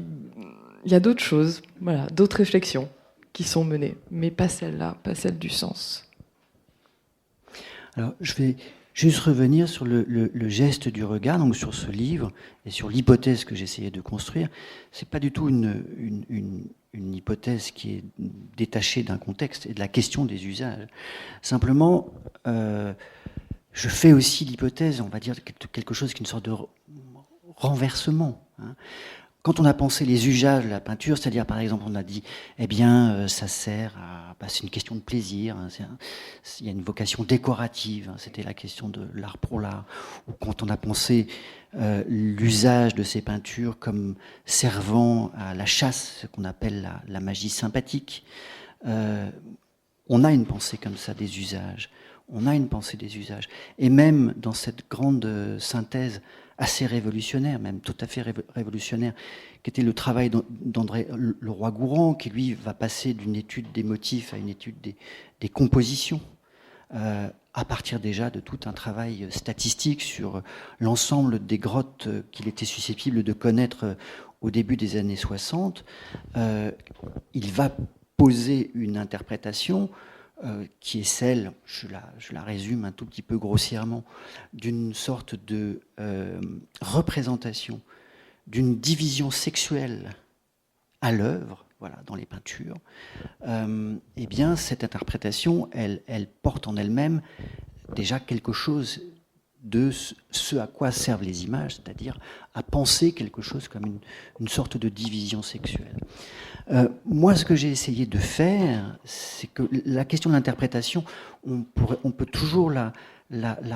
y a d'autres choses, voilà, d'autres réflexions qui sont menées, mais pas celle-là, pas celle du sens. Alors, je vais juste revenir sur le geste du regard, donc sur ce livre, et sur l'hypothèse que j'essayais de construire. C'est pas du tout une hypothèse qui est détachée d'un contexte et de la question des usages. Simplement, je fais aussi l'hypothèse, on va dire, quelque chose qui est une sorte de renversement. Quand on a pensé les usages de la peinture, c'est-à-dire par exemple on a dit, eh bien ça sert à, c'est une question de plaisir, il y a une vocation décorative, c'était la question de l'art pour l'art. Ou quand on a pensé l'usage de ces peintures comme servant à la chasse, ce qu'on appelle la magie sympathique, on a une pensée comme ça des usages. On a une pensée des usages. Et même dans cette grande synthèse assez révolutionnaire, même tout à fait révolutionnaire, qui était le travail d'André Leroi-Gourhan, qui lui va passer d'une étude des motifs à une étude des compositions, à partir déjà de tout un travail statistique sur l'ensemble des grottes qu'il était susceptible de connaître au début des années 60. Il va poser une interprétation qui est celle, je la résume un tout petit peu grossièrement, d'une sorte de représentation d'une division sexuelle à l'œuvre, voilà, dans les peintures. Eh bien, cette interprétation, elle porte en elle-même déjà quelque chose de ce à quoi servent les images, c'est-à-dire à penser quelque chose comme une sorte de division sexuelle. Moi, ce que j'ai essayé de faire, c'est que la question de l'interprétation, on peut toujours la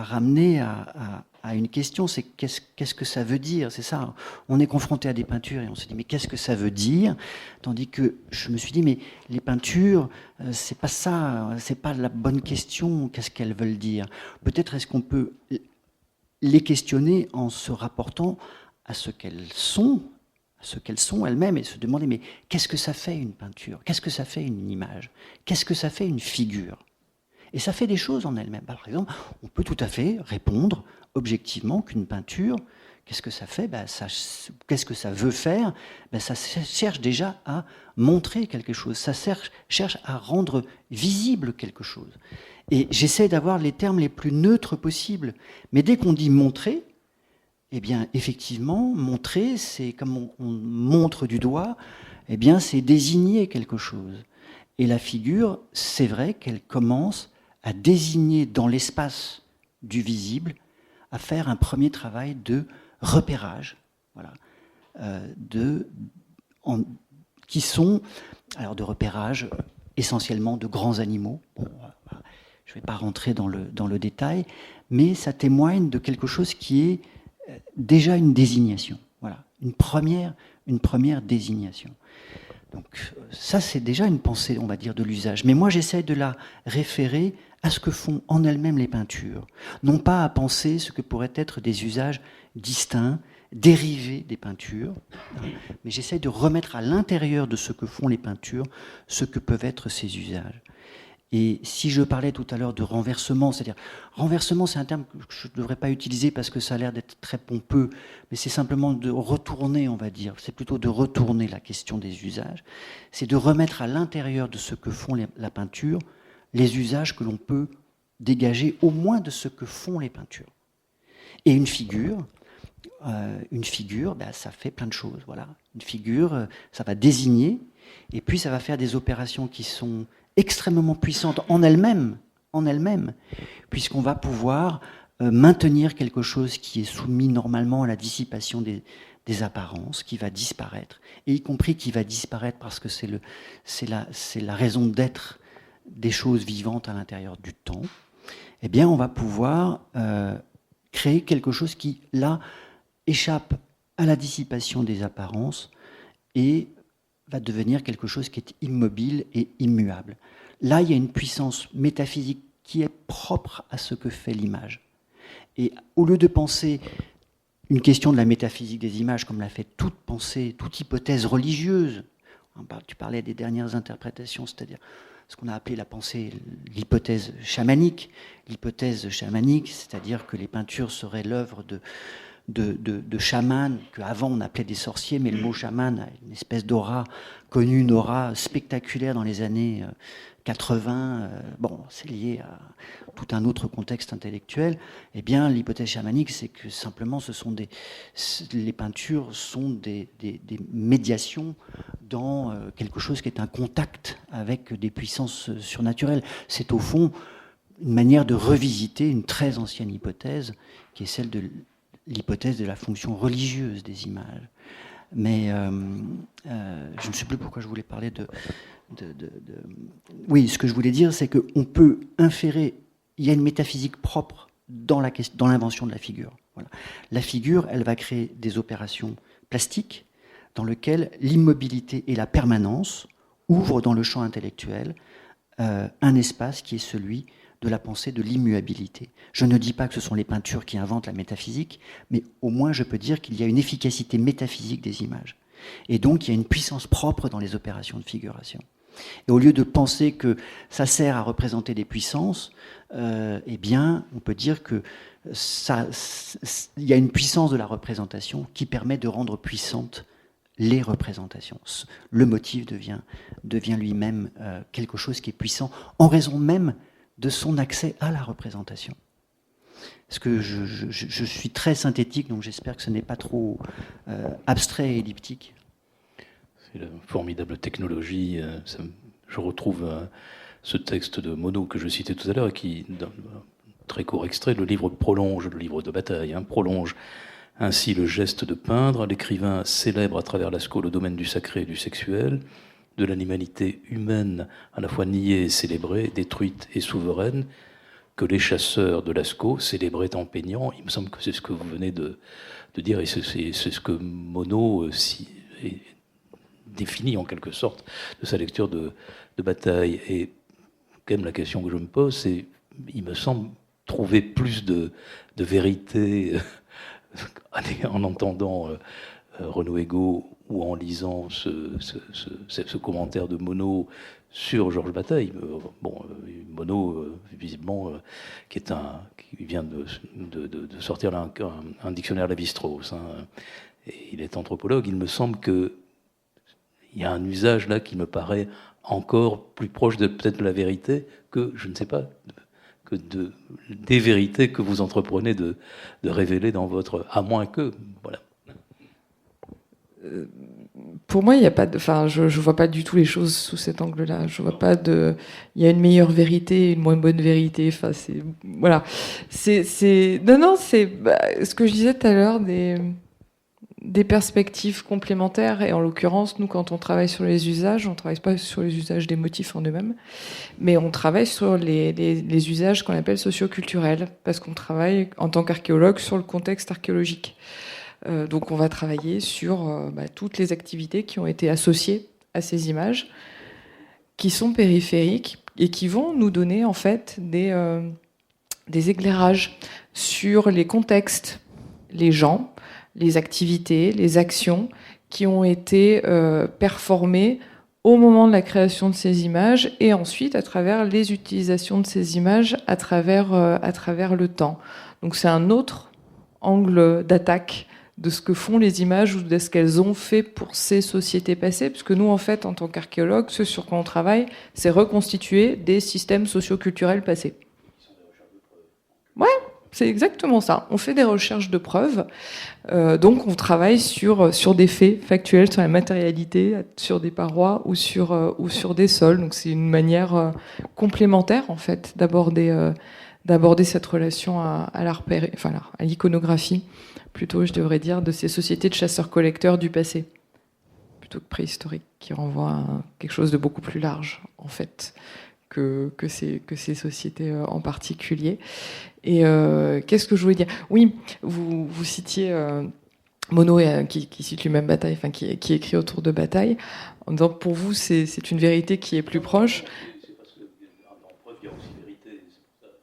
ramener à une question, c'est qu'est-ce que ça veut dire? C'est ça, on est confronté à des peintures et on se dit mais qu'est-ce que ça veut dire? Tandis que je me suis dit mais les peintures, c'est pas ça, c'est pas la bonne question, qu'est-ce qu'elles veulent dire? Peut-être est-ce qu'on peut les questionner en se rapportant à ce qu'elles sont elles-mêmes et se demander mais qu'est-ce que ça fait une peinture? Qu'est-ce que ça fait une image? Qu'est-ce que ça fait une figure? Et ça fait des choses en elle-même. Par exemple, on peut tout à fait répondre objectivement qu'une peinture, qu'est-ce que ça fait? Qu'est-ce que ça veut faire? Ça cherche déjà à montrer quelque chose, ça cherche à rendre visible quelque chose. Et j'essaie d'avoir les termes les plus neutres possibles. Mais dès qu'on dit montrer, eh bien, effectivement, montrer, c'est comme on montre du doigt, eh bien, c'est désigner quelque chose. Et la figure, c'est vrai qu'elle commence à désigner dans l'espace du visible, à faire un premier travail de repérage, voilà, qui sont, alors de repérage essentiellement de grands animaux. Bon, je ne vais pas rentrer dans le détail, mais ça témoigne de quelque chose qui est déjà une désignation, voilà, une première désignation. Donc ça, c'est déjà une pensée, on va dire, de l'usage. Mais moi, j'essaie de la référer à ce que font en elles-mêmes les peintures. Non pas à penser ce que pourraient être des usages distincts, dérivés des peintures, mais j'essaie de remettre à l'intérieur de ce que font les peintures ce que peuvent être ces usages. Et si je parlais tout à l'heure de renversement, c'est-à-dire, renversement, c'est un terme que je ne devrais pas utiliser parce que ça a l'air d'être très pompeux, mais c'est simplement de retourner, on va dire, c'est plutôt de retourner la question des usages, c'est de remettre à l'intérieur de ce que font la peinture les usages que l'on peut dégager au moins de ce que font les peintures. Et une figure, ça fait plein de choses, voilà. Une figure, ça va désigner, et puis ça va faire des opérations qui sont extrêmement puissante en elle-même, puisqu'on va pouvoir maintenir quelque chose qui est soumis normalement à la dissipation des apparences, qui va disparaître, et y compris qui va disparaître parce que c'est la raison d'être des choses vivantes à l'intérieur du temps. Eh bien, on va pouvoir créer quelque chose qui, là, échappe à la dissipation des apparences et va devenir quelque chose qui est immobile et immuable. Là, il y a une puissance métaphysique qui est propre à ce que fait l'image. Et au lieu de penser une question de la métaphysique des images, comme l'a fait toute pensée, toute hypothèse religieuse, tu parlais des dernières interprétations, c'est-à-dire ce qu'on a appelé la pensée, l'hypothèse chamanique. L'hypothèse chamanique, c'est-à-dire que les peintures seraient l'œuvre de chamans, qu'avant on appelait des sorciers, mais le mot chaman a une espèce d'aura connue, une aura spectaculaire dans les années 80. Bon, c'est lié à tout un autre contexte intellectuel. Eh bien, l'hypothèse chamanique, c'est que simplement, les peintures sont des médiations dans quelque chose qui est un contact avec des puissances surnaturelles. C'est au fond une manière de revisiter une très ancienne hypothèse, qui est celle de l'hypothèse de la fonction religieuse des images. Mais je ne sais plus pourquoi je voulais parler Oui, ce que je voulais dire, c'est qu'on peut inférer, il y a une métaphysique propre dans l'invention de la figure. Voilà. La figure, elle va créer des opérations plastiques dans lesquelles l'immobilité et la permanence ouvrent dans le champ intellectuel un espace qui est celui de la pensée de l'immuabilité. Je ne dis pas que ce sont les peintures qui inventent la métaphysique, mais au moins je peux dire qu'il y a une efficacité métaphysique des images. Et donc il y a une puissance propre dans les opérations de figuration. Et au lieu de penser que ça sert à représenter des puissances, eh bien, on peut dire que il y a une puissance de la représentation qui permet de rendre puissantes les représentations. Le motif devient lui-même quelque chose qui est puissant en raison même de son accès à la représentation. Parce que je suis très synthétique, donc j'espère que ce n'est pas trop abstrait et elliptique. C'est la formidable technologie. Je retrouve ce texte de Monod que je citais tout à l'heure, qui, très court extrait, le livre de Bataille, prolonge ainsi le geste de peindre. L'écrivain célèbre à travers Lascaux le domaine du sacré et du sexuel, de l'animalité humaine à la fois niée et célébrée, détruite et souveraine, que les chasseurs de Lascaux célébraient en peignant. Il me semble que c'est ce que vous venez de dire, et c'est ce que Monod définit en quelque sorte de sa lecture de Bataille. Et quand même la question que je me pose, c'est, il me semble trouver plus de vérité en entendant Renaud Ego ou en lisant ce commentaire de Monod sur Georges Bataille. Monod, visiblement, qui vient de sortir là un dictionnaire Lévi-Strauss. Et il est anthropologue. Il me semble qu'il y a un usage là qui me paraît encore plus proche peut-être de la vérité que, je ne sais pas, que des vérités que vous entreprenez de révéler dans votre... À moins que... Voilà. Pour moi, il y a pas de... Enfin, je vois pas du tout les choses sous cet angle-là. Je vois pas de... Il y a une meilleure vérité, une moins bonne vérité. Enfin, c'est... Voilà. Non, c'est ce que je disais tout à l'heure, des perspectives complémentaires. Et en l'occurrence, nous, quand on travaille sur les usages, on travaille pas sur les usages des motifs en eux-mêmes, mais on travaille sur les usages qu'on appelle socioculturels, parce qu'on travaille en tant qu'archéologue sur le contexte archéologique. Donc on va travailler sur toutes les activités qui ont été associées à ces images, qui sont périphériques et qui vont nous donner en fait des éclairages sur les contextes, les gens, les activités, les actions qui ont été performées au moment de la création de ces images et ensuite à travers les utilisations de ces images à travers le temps. Donc c'est un autre angle d'attaque de ce que font les images ou de ce qu'elles ont fait pour ces sociétés passées, puisque nous, en fait, en tant qu'archéologues, ce sur quoi on travaille, c'est reconstituer des systèmes socioculturels passés. Ouais, c'est exactement ça. On fait des recherches de preuves, donc on travaille sur des faits factuels, sur la matérialité, sur des parois ou sur des sols. Donc c'est une manière complémentaire, en fait, d'aborder cette relation à l'iconographie, plutôt, je devrais dire, de ces sociétés de chasseurs-collecteurs du passé, plutôt que préhistorique, qui renvoie à quelque chose de beaucoup plus large, en fait, que ces sociétés en particulier. Et qu'est-ce que je voulais dire ? Oui, vous citiez Monod, qui cite lui-même Bataille, enfin qui écrit autour de Bataille, en disant pour vous, c'est une vérité qui est plus proche.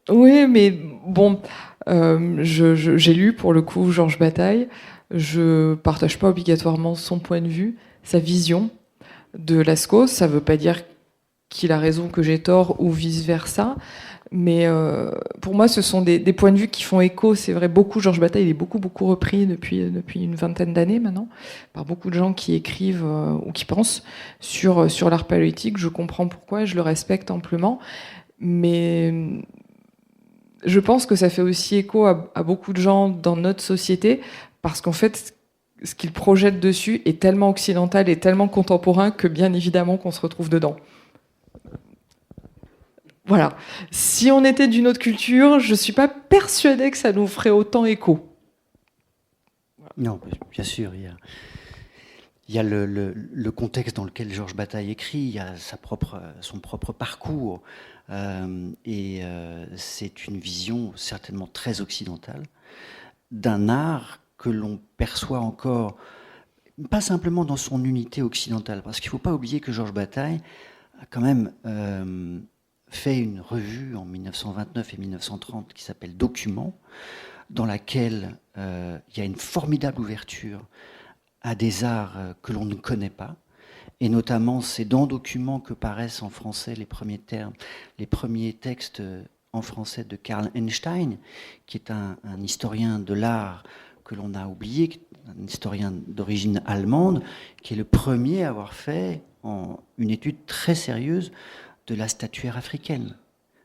Oui, mais bon, j'ai lu pour le coup Georges Bataille. Je partage pas obligatoirement son point de vue, sa vision de Lascaux. Ça veut pas dire qu'il a raison, que j'ai tort ou vice versa. Mais pour moi, ce sont des points de vue qui font écho. C'est vrai, Georges Bataille, il est beaucoup repris depuis une vingtaine d'années maintenant, par beaucoup de gens qui écrivent ou qui pensent sur l'art paléolithique. Je comprends pourquoi, je le respecte amplement. Mais je pense que ça fait aussi écho à beaucoup de gens dans notre société, parce qu'en fait, ce qu'ils projettent dessus est tellement occidental et tellement contemporain que bien évidemment qu'on se retrouve dedans. Voilà. Si on était d'une autre culture, je ne suis pas persuadée que ça nous ferait autant écho. Non, bien sûr, il y a le contexte dans lequel Georges Bataille écrit, il y a son propre parcours, et c'est une vision certainement très occidentale d'un art que l'on perçoit encore, pas simplement dans son unité occidentale, parce qu'il ne faut pas oublier que Georges Bataille a quand même fait une revue en 1929 et 1930 qui s'appelle Documents, dans laquelle il y a une formidable ouverture à des arts que l'on ne connaît pas. Et notamment, c'est dans Documents que paraissent en français les premiers textes en français de Karl Einstein, qui est un historien de l'art que l'on a oublié, un historien d'origine allemande, qui est le premier à avoir fait une étude très sérieuse de la statuaire africaine.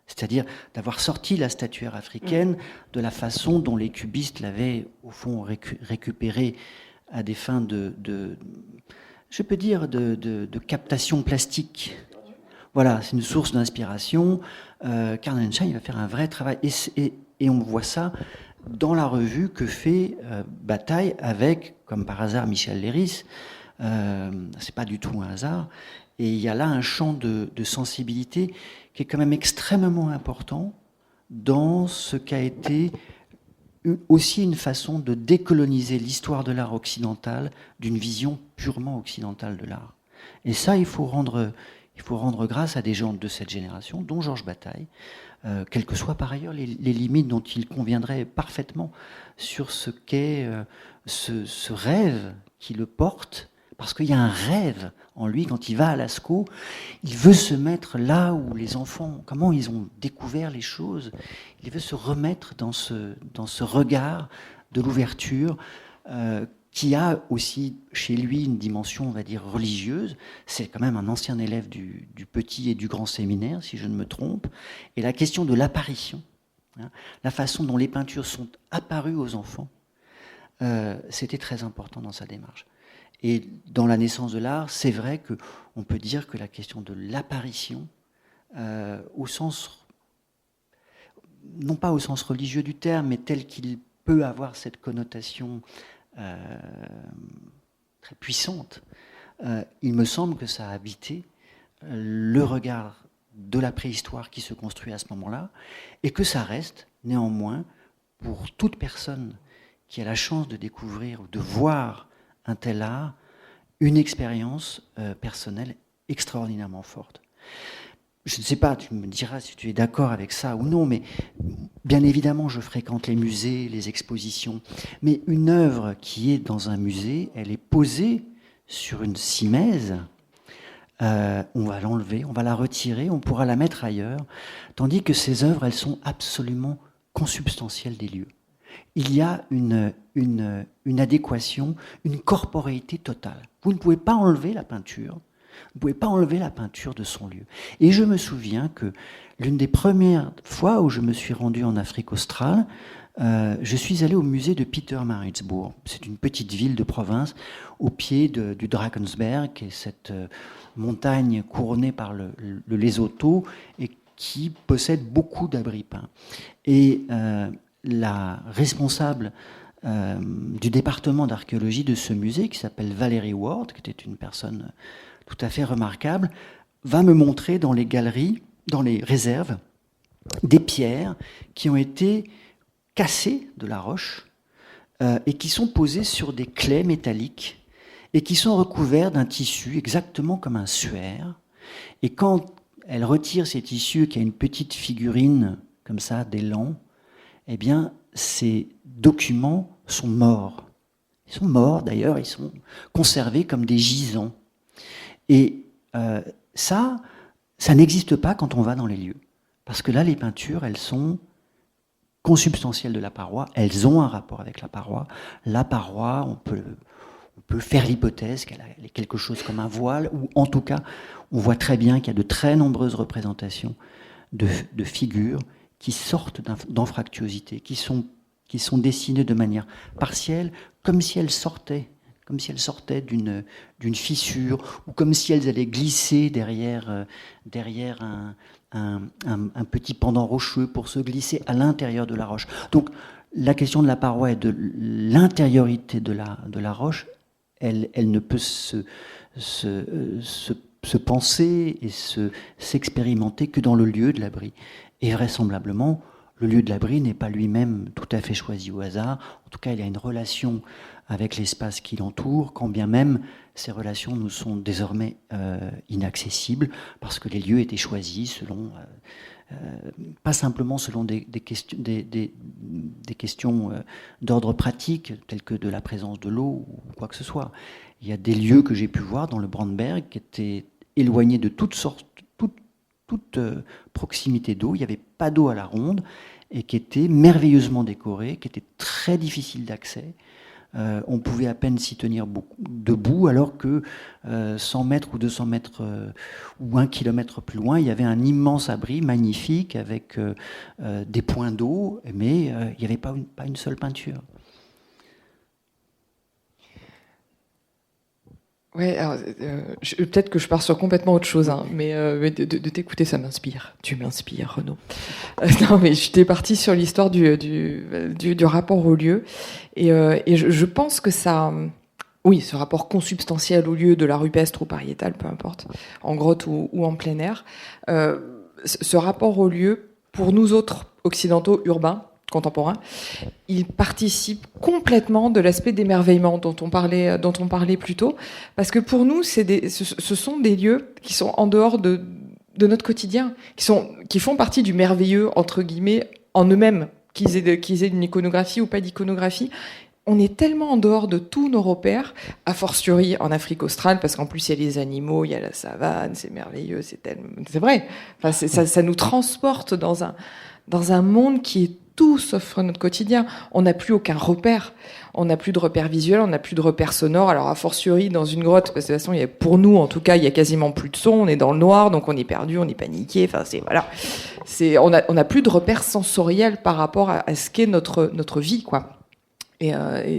C'est-à-dire d'avoir sorti la statuaire africaine de la façon dont les cubistes l'avaient, au fond, récupérée à des fins de captation plastique. Voilà, c'est une source d'inspiration. Karl Einstein va faire un vrai travail. Et Et on voit ça dans la revue que fait Bataille avec, comme par hasard, Michel Léris. C'est pas du tout un hasard. Et il y a là un champ de sensibilité qui est quand même extrêmement important dans ce qu'a été aussi une façon de décoloniser l'histoire de l'art occidental d'une vision purement occidentale de l'art. Et ça, il faut rendre grâce à des gens de cette génération, dont Georges Bataille, quelles que soient par ailleurs les limites dont il conviendrait parfaitement sur ce qu'est ce rêve qui le porte, parce qu'il y a un rêve en lui quand il va à Lascaux. Il veut se mettre là où les enfants, comment ils ont découvert les choses. Il veut se remettre dans ce regard de l'ouverture qui a aussi chez lui une dimension, on va dire, religieuse. C'est quand même un ancien élève du petit et du grand séminaire, si je ne me trompe. Et la question de l'apparition, la façon dont les peintures sont apparues aux enfants, c'était très important dans sa démarche. Et dans la naissance de l'art, c'est vrai qu'on peut dire que la question de l'apparition, au sens, non pas au sens religieux du terme, mais tel qu'il peut avoir cette connotation très puissante, il me semble que ça a habité le regard de la préhistoire qui se construit à ce moment-là, et que ça reste néanmoins, pour toute personne qui a la chance de découvrir ou de voir un tel art, une expérience personnelle extraordinairement forte. Je ne sais pas, tu me diras si tu es d'accord avec ça ou non, mais bien évidemment, je fréquente les musées, les expositions, mais une œuvre qui est dans un musée, elle est posée sur une simèse, on va l'enlever, on va la retirer, on pourra la mettre ailleurs, tandis que ces œuvres, elles sont absolument consubstantielles des lieux. Il y a une adéquation, une corporéité totale. Vous ne pouvez pas enlever la peinture, vous ne pouvez pas enlever la peinture de son lieu. Et je me souviens que l'une des premières fois où je me suis rendu en Afrique australe, je suis allé au musée de Pietermaritzburg. C'est une petite ville de province au pied du Drakensberg, qui est cette montagne couronnée par le Lesotho et qui possède beaucoup d'abris peints. Et la responsable du département d'archéologie de ce musée, qui s'appelle Valérie Ward, qui était une personne tout à fait remarquable, va me montrer dans les galeries, dans les réserves, des pierres qui ont été cassées de la roche et qui sont posées sur des claies métalliques et qui sont recouverts d'un tissu exactement comme un suaire. Et quand elle retire ces tissus, qui a une petite figurine comme ça, d'élan, eh bien, ces documents sont morts. Ils sont morts, d'ailleurs, ils sont conservés comme des gisants. Et ça n'existe pas quand on va dans les lieux. Parce que là, les peintures, elles sont consubstantielles de la paroi, elles ont un rapport avec la paroi. La paroi, on peut faire l'hypothèse qu'elle est quelque chose comme un voile, ou en tout cas, on voit très bien qu'il y a de très nombreuses représentations de figures qui sortent d'anfractuosité, qui sont dessinées de manière partielle, comme si elles sortaient d'une fissure, ou comme si elles allaient glisser derrière un petit pendant rocheux pour se glisser à l'intérieur de la roche. Donc la question de la paroi et de l'intériorité de la roche, elle ne peut se penser et s'expérimenter que dans le lieu de l'abri. Et vraisemblablement, le lieu de l'abri n'est pas lui-même tout à fait choisi au hasard. En tout cas, il y a une relation avec l'espace qui l'entoure, quand bien même ces relations nous sont désormais inaccessibles, parce que les lieux étaient choisis selon, pas simplement selon des questions d'ordre pratique, telles que de la présence de l'eau ou quoi que ce soit. Il y a des lieux que j'ai pu voir dans le Brandberg qui étaient éloignés de toute proximité d'eau. Il n'y avait pas d'eau à la ronde et qui étaient merveilleusement décorés, qui étaient très difficiles d'accès. On pouvait à peine s'y tenir debout, alors que 100 mètres ou 200 mètres ou 1 kilomètre plus loin, il y avait un immense abri magnifique avec des points d'eau, mais il n'y avait pas une seule peinture. Ouais, alors, peut-être que je pars sur complètement autre chose, hein, mais de t'écouter, ça m'inspire. Tu m'inspires, Renaud. Non, mais j'étais partie sur l'histoire du rapport au lieu, et je pense que ça, oui, ce rapport consubstantiel au lieu de la rupestre ou pariétale, peu importe, en grotte ou en plein air, ce rapport au lieu, pour nous autres occidentaux urbains, contemporain, il participe complètement de l'aspect d'émerveillement dont on parlait plus tôt, parce que pour nous, ce sont des lieux qui sont en dehors de notre quotidien, qui font partie du merveilleux entre guillemets en eux-mêmes, qu'ils aient une iconographie ou pas d'iconographie. On est tellement en dehors de tous nos repères, a fortiori en Afrique australe, parce qu'en plus il y a les animaux, il y a la savane, c'est merveilleux, c'est vrai. Enfin, ça nous transporte dans un monde qui est tout sauf notre quotidien. On n'a plus aucun repère. On n'a plus de repères visuels, on n'a plus de repères sonores. Alors, a fortiori, dans une grotte, parce que de toute façon, pour nous, en tout cas, il y a quasiment plus de son. On est dans le noir, donc on est perdu, on est paniqué. Enfin, voilà. On n'a plus de repères sensoriels par rapport à ce qu'est notre vie, quoi. Et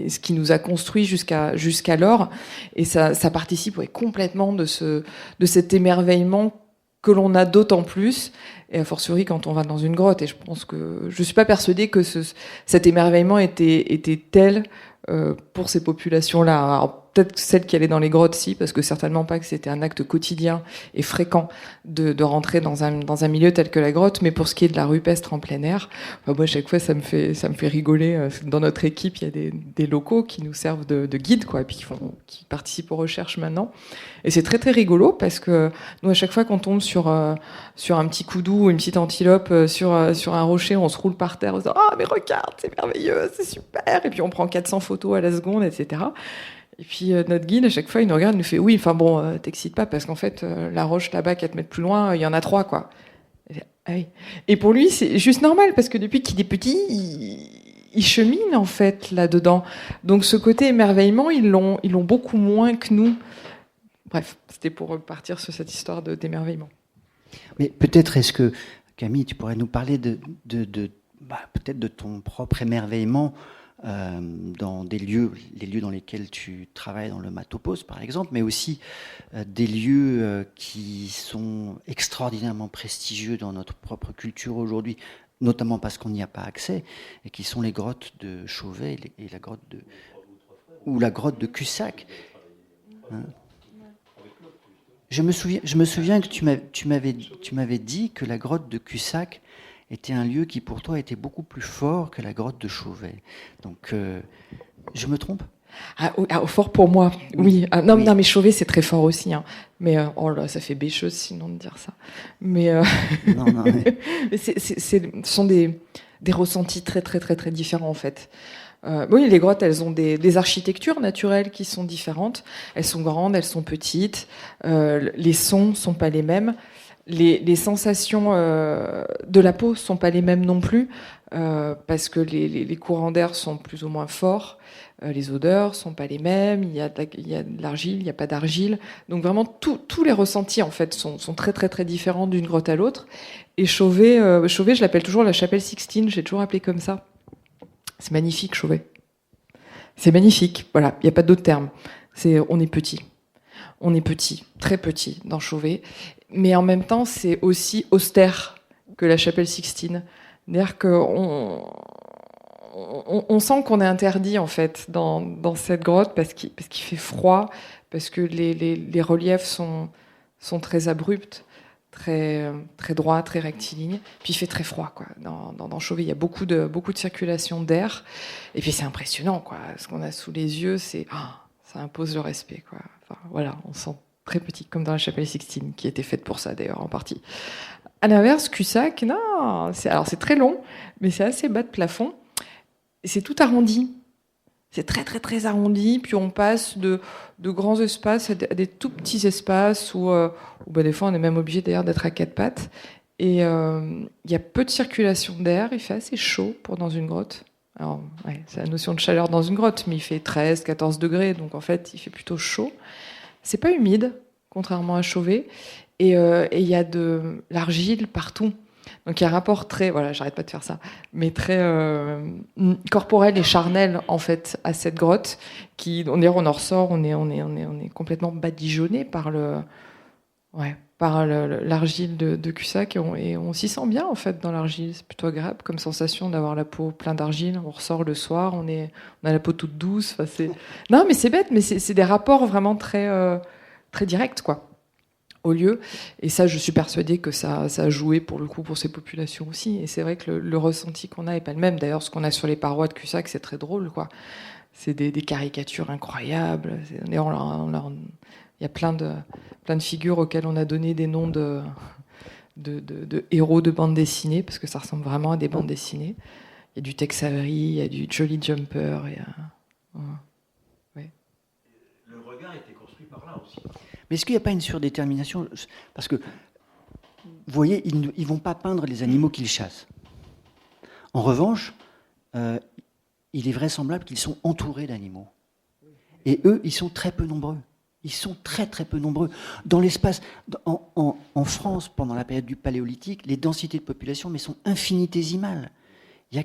ce qui nous a construit jusqu'alors. Et ça participe complètement de cet émerveillement que l'on a d'autant plus, et a fortiori quand on va dans une grotte. Et je pense que je suis pas persuadée que cet émerveillement était tel pour ces populations-là. Alors, peut-être celles qui allaient dans les grottes, si, parce que certainement pas que c'était un acte quotidien et fréquent de rentrer dans un milieu tel que la grotte. Mais pour ce qui est de la rupestre en plein air, moi, à chaque fois, ça me fait rigoler. Dans notre équipe, il y a des locaux qui nous servent de guides, quoi, et puis qui participent aux recherches maintenant. Et c'est très, très rigolo, parce que nous, à chaque fois qu'on tombe sur un petit koudou ou une petite antilope sur un rocher, on se roule par terre, on se dit « Ah, mais regarde, c'est merveilleux, c'est super !» Et puis on prend 400 photos à la seconde, etc. Et puis notre guide, à chaque fois, il nous regarde, il nous fait « Oui, enfin bon, t'excites pas, parce qu'en fait, la roche là-bas, 4 mètres plus loin, il y en a 3, quoi. » Ah oui. Et pour lui, c'est juste normal, parce que depuis qu'il est petit, il chemine, en fait, là-dedans. Donc ce côté émerveillement, ils l'ont beaucoup moins que nous. Bref, c'était pour partir sur cette histoire d'émerveillement. Mais peut-être est-ce que, Camille, tu pourrais nous parler peut-être de ton propre émerveillement dans les lieux dans lesquels tu travailles, dans le Matopos par exemple, mais aussi des lieux qui sont extraordinairement prestigieux dans notre propre culture aujourd'hui, notamment parce qu'on n'y a pas accès, et qui sont les grottes de Chauvet et la grotte de Cussac. Hein? Je me souviens que tu m'avais dit que la grotte de Cussac était un lieu qui pour toi était beaucoup plus fort que la grotte de Chauvet. Donc, je me trompe ? Fort pour moi, oui. Non, mais Chauvet c'est très fort aussi. Hein. Mais oh là, ça fait bêcheuse sinon de dire ça. Mais, non, mais... ce sont des ressentis très très très très différents en fait. Oui, les grottes, elles ont des architectures naturelles qui sont différentes. Elles sont grandes, elles sont petites. Les sons sont pas les mêmes. Les sensations de la peau sont pas les mêmes non plus, parce que les courants d'air sont plus ou moins forts. Les odeurs sont pas les mêmes. Il y a de l'argile, il n'y a pas d'argile. Donc vraiment, tous les ressentis en fait sont très très très différents d'une grotte à l'autre. Et Chauvet, je l'appelle toujours la chapelle Sixtine. J'ai toujours appelé comme ça. C'est magnifique, Chauvet. C'est magnifique, voilà, il n'y a pas d'autre terme. On est petit. On est petit, très petit dans Chauvet. Mais en même temps, c'est aussi austère que la chapelle Sixtine. C'est-à-dire qu'on sent qu'on est interdit, en fait, dans cette grotte, parce qu'il fait froid, parce que les reliefs sont très abrupts, très très droit, très rectiligne. Puis il fait très froid, quoi. Dans Chauvet, il y a beaucoup de circulation d'air. Et puis c'est impressionnant, quoi. Ce qu'on a sous les yeux, ça impose le respect, quoi. Enfin, voilà, on sent très petit, comme dans la chapelle Sixtine, qui était faite pour ça, d'ailleurs, en partie. À l'inverse, Cussac, non. C'est très long, mais c'est assez bas de plafond. Et c'est tout arrondi. C'est très très très arrondi, puis on passe de grands espaces à des tout petits espaces où des fois on est même obligé d'ailleurs d'être à 4 pattes. Et il y a peu de circulation d'air, il fait assez chaud pour dans une grotte. Alors, ouais, c'est la notion de chaleur dans une grotte, mais il fait 13, 14 degrés, donc en fait il fait plutôt chaud. C'est pas humide, contrairement à Chauvet, et il y a de l'argile partout. Donc il y a un rapport très, voilà, j'arrête pas de faire ça, mais très corporel et charnel en fait à cette grotte. D'ailleurs, on en ressort, on est complètement badigeonné par l'argile de Cussac et on s'y sent bien en fait dans l'argile. C'est plutôt agréable comme sensation d'avoir la peau pleine d'argile. On ressort le soir, on a la peau toute douce. Enfin, non, mais c'est bête, mais c'est des rapports vraiment très très directs quoi. Au lieu, et ça je suis persuadée que ça a joué pour le coup pour ces populations aussi, et c'est vrai que le ressenti qu'on a est pas le même. D'ailleurs, ce qu'on a sur les parois de Cussac, c'est très drôle quoi. C'est des caricatures incroyables. D'ailleurs, il y a plein de figures auxquelles on a donné des noms de héros de bande dessinée, parce que ça ressemble vraiment à des bandes dessinées. Il y a du Tex Avery, il y a du Jolly Jumper, ouais. Le regard était construit par là aussi. Mais est-ce qu'il n'y a pas une surdétermination ? Parce que, vous voyez, ils ne vont pas peindre les animaux qu'ils chassent. En revanche, il est vraisemblable qu'ils sont entourés d'animaux. Et eux, ils sont très peu nombreux. Ils sont très très peu nombreux. Dans l'espace, en France, pendant la période du Paléolithique, les densités de population sont infinitésimales. Il y a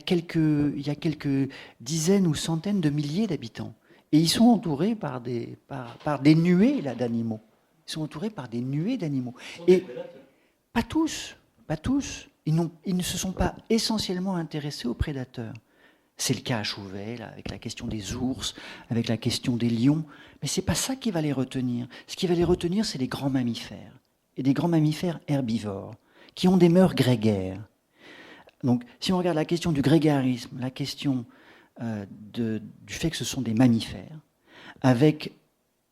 quelques dizaines ou centaines de milliers d'habitants. Et ils sont entourés par des nuées là, d'animaux. Ils sont entourés par des nuées d'animaux. Et pas tous. Ils ne se sont pas essentiellement intéressés aux prédateurs. C'est le cas à Chauvet, là, avec la question des ours, avec la question des lions. Mais ce n'est pas ça qui va les retenir. Ce qui va les retenir, c'est les grands mammifères. Et des grands mammifères herbivores, qui ont des mœurs grégaires. Donc, si on regarde la question du grégarisme, la question du fait que ce sont des mammifères, avec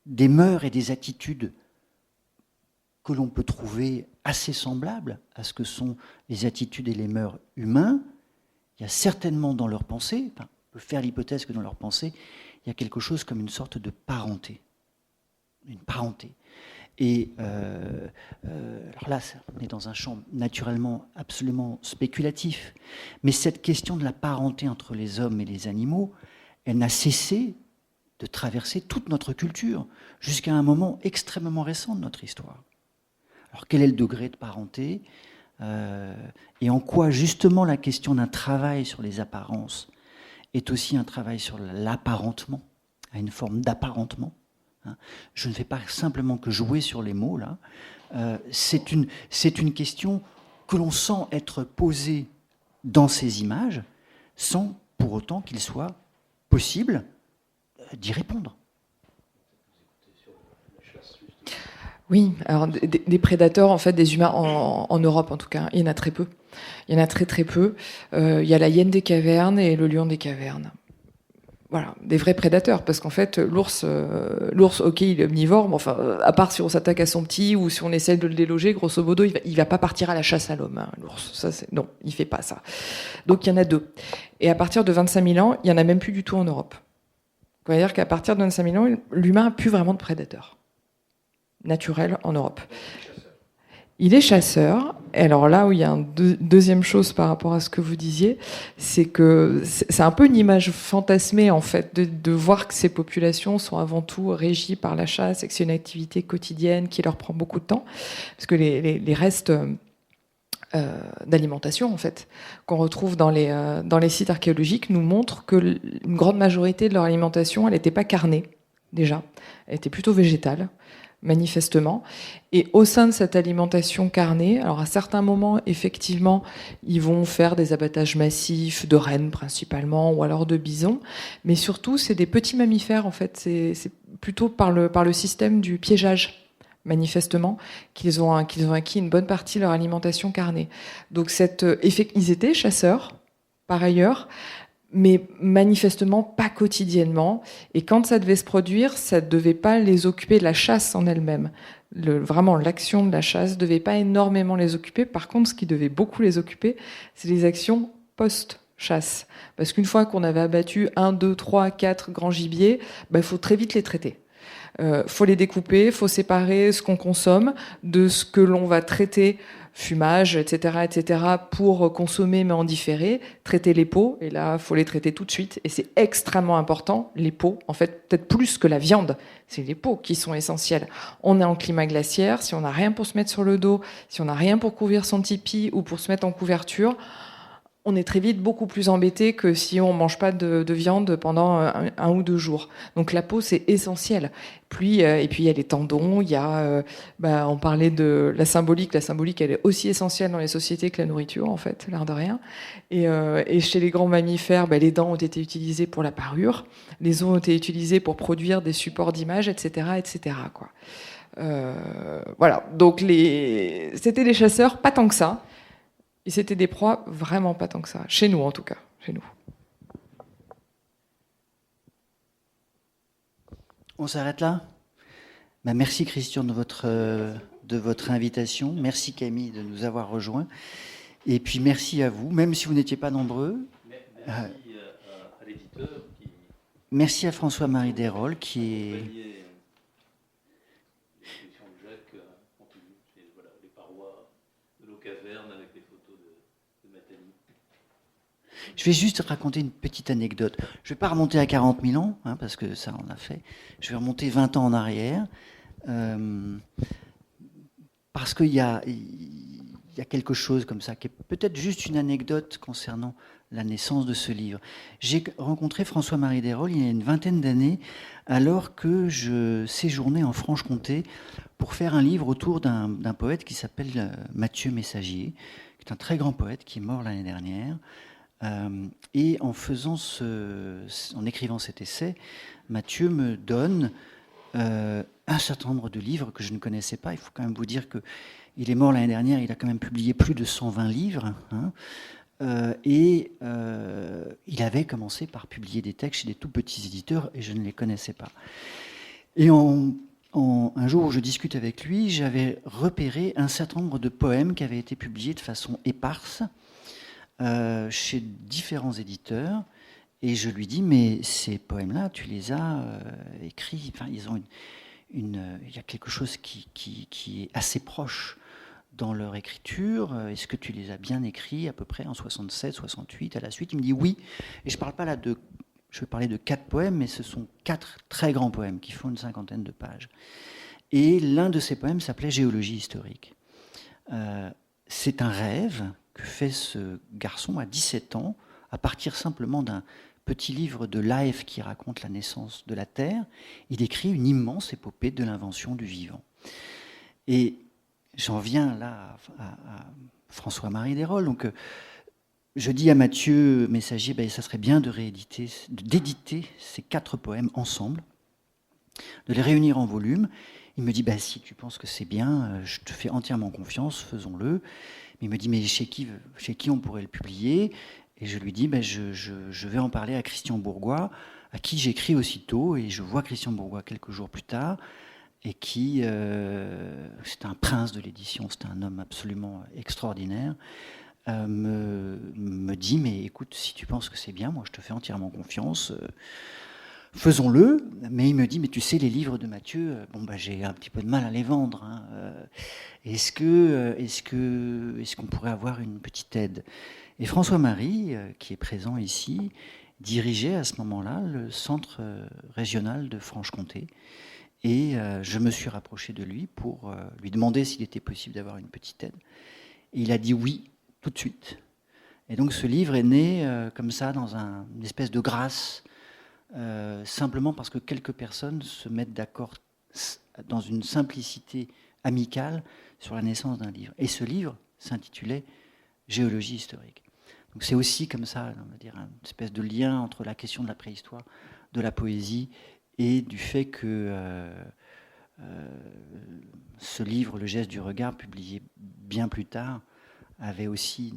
des mœurs et des attitudes que l'on peut trouver assez semblables à ce que sont les attitudes et les mœurs humains, il y a certainement dans leur pensée, on peut faire l'hypothèse que dans leur pensée, il y a quelque chose comme une sorte de parenté. Une parenté. Et alors là, on est dans un champ naturellement absolument spéculatif, mais cette question de la parenté entre les hommes et les animaux, elle n'a cessé de traverser toute notre culture, jusqu'à un moment extrêmement récent de notre histoire. Alors quel est le degré de parenté et en quoi justement la question d'un travail sur les apparences est aussi un travail sur l'apparentement, à une forme d'apparentement. Je ne fais pas simplement que jouer sur les mots, là. C'est une question que l'on sent être posée dans ces images, sans pour autant qu'il soit possible d'y répondre. Oui, alors des prédateurs, en fait, des humains, en Europe en tout cas, il y en a très peu. Il y en a très très peu. Il y a la hyène des cavernes et le lion des cavernes. Voilà, des vrais prédateurs, parce qu'en fait, l'ours, ok, il est omnivore, mais enfin, à part si on s'attaque à son petit ou si on essaie de le déloger, grosso modo, il va pas partir à la chasse à l'homme, hein, l'ours. Non, il fait pas ça. Donc il y en a deux. Et à partir de 25 000 ans, il y en a même plus du tout en Europe. C'est-à-dire qu'à partir de 25 000 ans, l'humain a plus vraiment de prédateurs naturels en Europe. Il est chasseur. Et alors là où il y a une deuxième chose par rapport à ce que vous disiez, c'est que c'est un peu une image fantasmée en fait de voir que ces populations sont avant tout régies par la chasse et que c'est une activité quotidienne qui leur prend beaucoup de temps, parce que les restes d'alimentation en fait qu'on retrouve dans les sites archéologiques nous montrent que une grande majorité de leur alimentation elle n'était pas carnée déjà, elle était plutôt végétale. Manifestement. Et au sein de cette alimentation carnée, alors à certains moments, effectivement, ils vont faire des abattages massifs de rennes principalement, ou alors de bisons, mais surtout, c'est des petits mammifères, en fait. C'est plutôt par le système du piégeage, manifestement, qu'ils ont acquis une bonne partie de leur alimentation carnée. Donc, ils étaient chasseurs, par ailleurs, mais manifestement pas quotidiennement. Et quand ça devait se produire, ça ne devait pas les occuper de la chasse en elle-même. Vraiment, l'action de la chasse ne devait pas énormément les occuper. Par contre, ce qui devait beaucoup les occuper, c'est les actions post-chasse. Parce qu'une fois qu'on avait abattu 1, 2, 3, 4 grands gibiers, il faut très vite les traiter. Faut les découper, faut séparer ce qu'on consomme de ce que l'on va traiter, fumage, etc., pour consommer mais en différé, traiter les peaux, et là, faut les traiter tout de suite, et c'est extrêmement important, les peaux, en fait, peut-être plus que la viande, c'est les peaux qui sont essentielles. On est en climat glaciaire, si on n'a rien pour se mettre sur le dos, si on n'a rien pour couvrir son tipi ou pour se mettre en couverture, on est très vite beaucoup plus embêté que si on mange pas de viande pendant un ou 2 jours. Donc la peau, c'est essentiel. Puis, et puis il y a les tendons, il y a, on parlait de la symbolique. La symbolique, elle est aussi essentielle dans les sociétés que la nourriture, en fait, l'air de rien. Et chez les grands mammifères, les dents ont été utilisées pour la parure, les os ont été utilisés pour produire des supports d'image, etc., quoi. Voilà. Donc c'était des chasseurs, pas tant que ça. Et c'était des proies vraiment pas tant que ça. Chez nous, en tout cas. Chez nous. On s'arrête là ? Merci Christian de votre invitation. Merci Camille de nous avoir rejoints. Et puis merci à vous, même si vous n'étiez pas nombreux. Merci à l'éditeur. Merci à François-Marie Desrolles qui est... les parois de nos cavernes avec les photos de Matani. Je vais juste raconter une petite anecdote. Je ne vais pas remonter à 40 000 ans, parce que ça on a fait. Je vais remonter 20 ans en arrière. Parce qu'il y a quelque chose comme ça, qui est peut-être juste une anecdote concernant la naissance de ce livre. J'ai rencontré François-Marie Desrolles il y a une vingtaine d'années, alors que je séjournais en Franche-Comté pour faire un livre autour d'un poète qui s'appelle Mathieu Messager, qui est un très grand poète qui est mort l'année dernière. Et en écrivant cet essai, Mathieu me donne un certain nombre de livres que je ne connaissais pas. Il faut quand même vous dire qu'il est mort l'année dernière, il a quand même publié plus de 120 livres. Il avait commencé par publier des textes chez des tout petits éditeurs et je ne les connaissais pas. Et un jour où je discute avec lui, j'avais repéré un certain nombre de poèmes qui avaient été publiés de façon éparse chez différents éditeurs. Et je lui dis, mais ces poèmes-là, tu les as écrits, enfin, ils ont il y a quelque chose qui est assez proche dans leur écriture. Est-ce que tu les as bien écrits à peu près en 67, 68, à la suite? Il me dit oui. Et je vais parler de 4 poèmes, mais ce sont 4 très grands poèmes qui font une 50aine de pages. Et l'un de ces poèmes s'appelait Géologie historique. C'est un rêve que fait ce garçon à 17 ans, à partir simplement d'un petit livre de Life qui raconte la naissance de la Terre. Il écrit une immense épopée de l'invention du vivant. Et j'en viens là à François-Marie Desrolles. Donc, je dis à Mathieu Messager, ça serait bien d'éditer ces 4 poèmes ensemble, de les réunir en volume. Il me dit, si tu penses que c'est bien, je te fais entièrement confiance, faisons-le. Il me dit, mais chez qui on pourrait le publier? Et je lui dis, je vais en parler à Christian Bourgois, à qui j'écris aussitôt, et je vois Christian Bourgois quelques jours plus tard, et qui, c'est un prince de l'édition, c'est un homme absolument extraordinaire, me dit, mais écoute, si tu penses que c'est bien, moi je te fais entièrement confiance, faisons-le. Mais il me dit, mais tu sais, les livres de Mathieu, j'ai un petit peu de mal à les vendre. Est-ce qu'on pourrait avoir une petite aide? Et François-Marie, qui est présent ici, dirigeait à ce moment-là le centre régional de Franche-Comté. Et je me suis rapproché de lui pour lui demander s'il était possible d'avoir une petite aide. Et il a dit oui, tout de suite. Et donc ce livre est né comme ça, dans une espèce de grâce, simplement parce que quelques personnes se mettent d'accord dans une simplicité amicale sur la naissance d'un livre. Et ce livre s'intitulait Géologie historique. Donc c'est aussi comme ça, on va dire, une espèce de lien entre la question de la préhistoire, de la poésie et du fait que ce livre, Le geste du regard, publié bien plus tard, avait aussi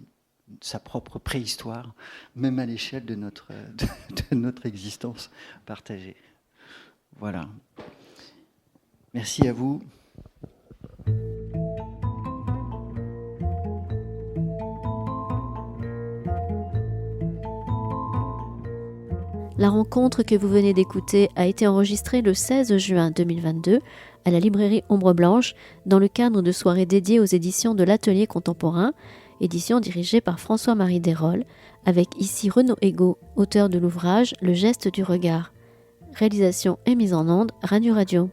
sa propre préhistoire, même à l'échelle de notre existence partagée. Voilà. Merci à vous. La rencontre que vous venez d'écouter a été enregistrée le 16 juin 2022 à la librairie Ombre Blanche dans le cadre de soirées dédiées aux éditions de l'Atelier Contemporain, édition dirigée par François-Marie Desrolles, avec ici Renaud Ego, auteur de l'ouvrage Le geste du regard. Réalisation et mise en onde, Radio Radio.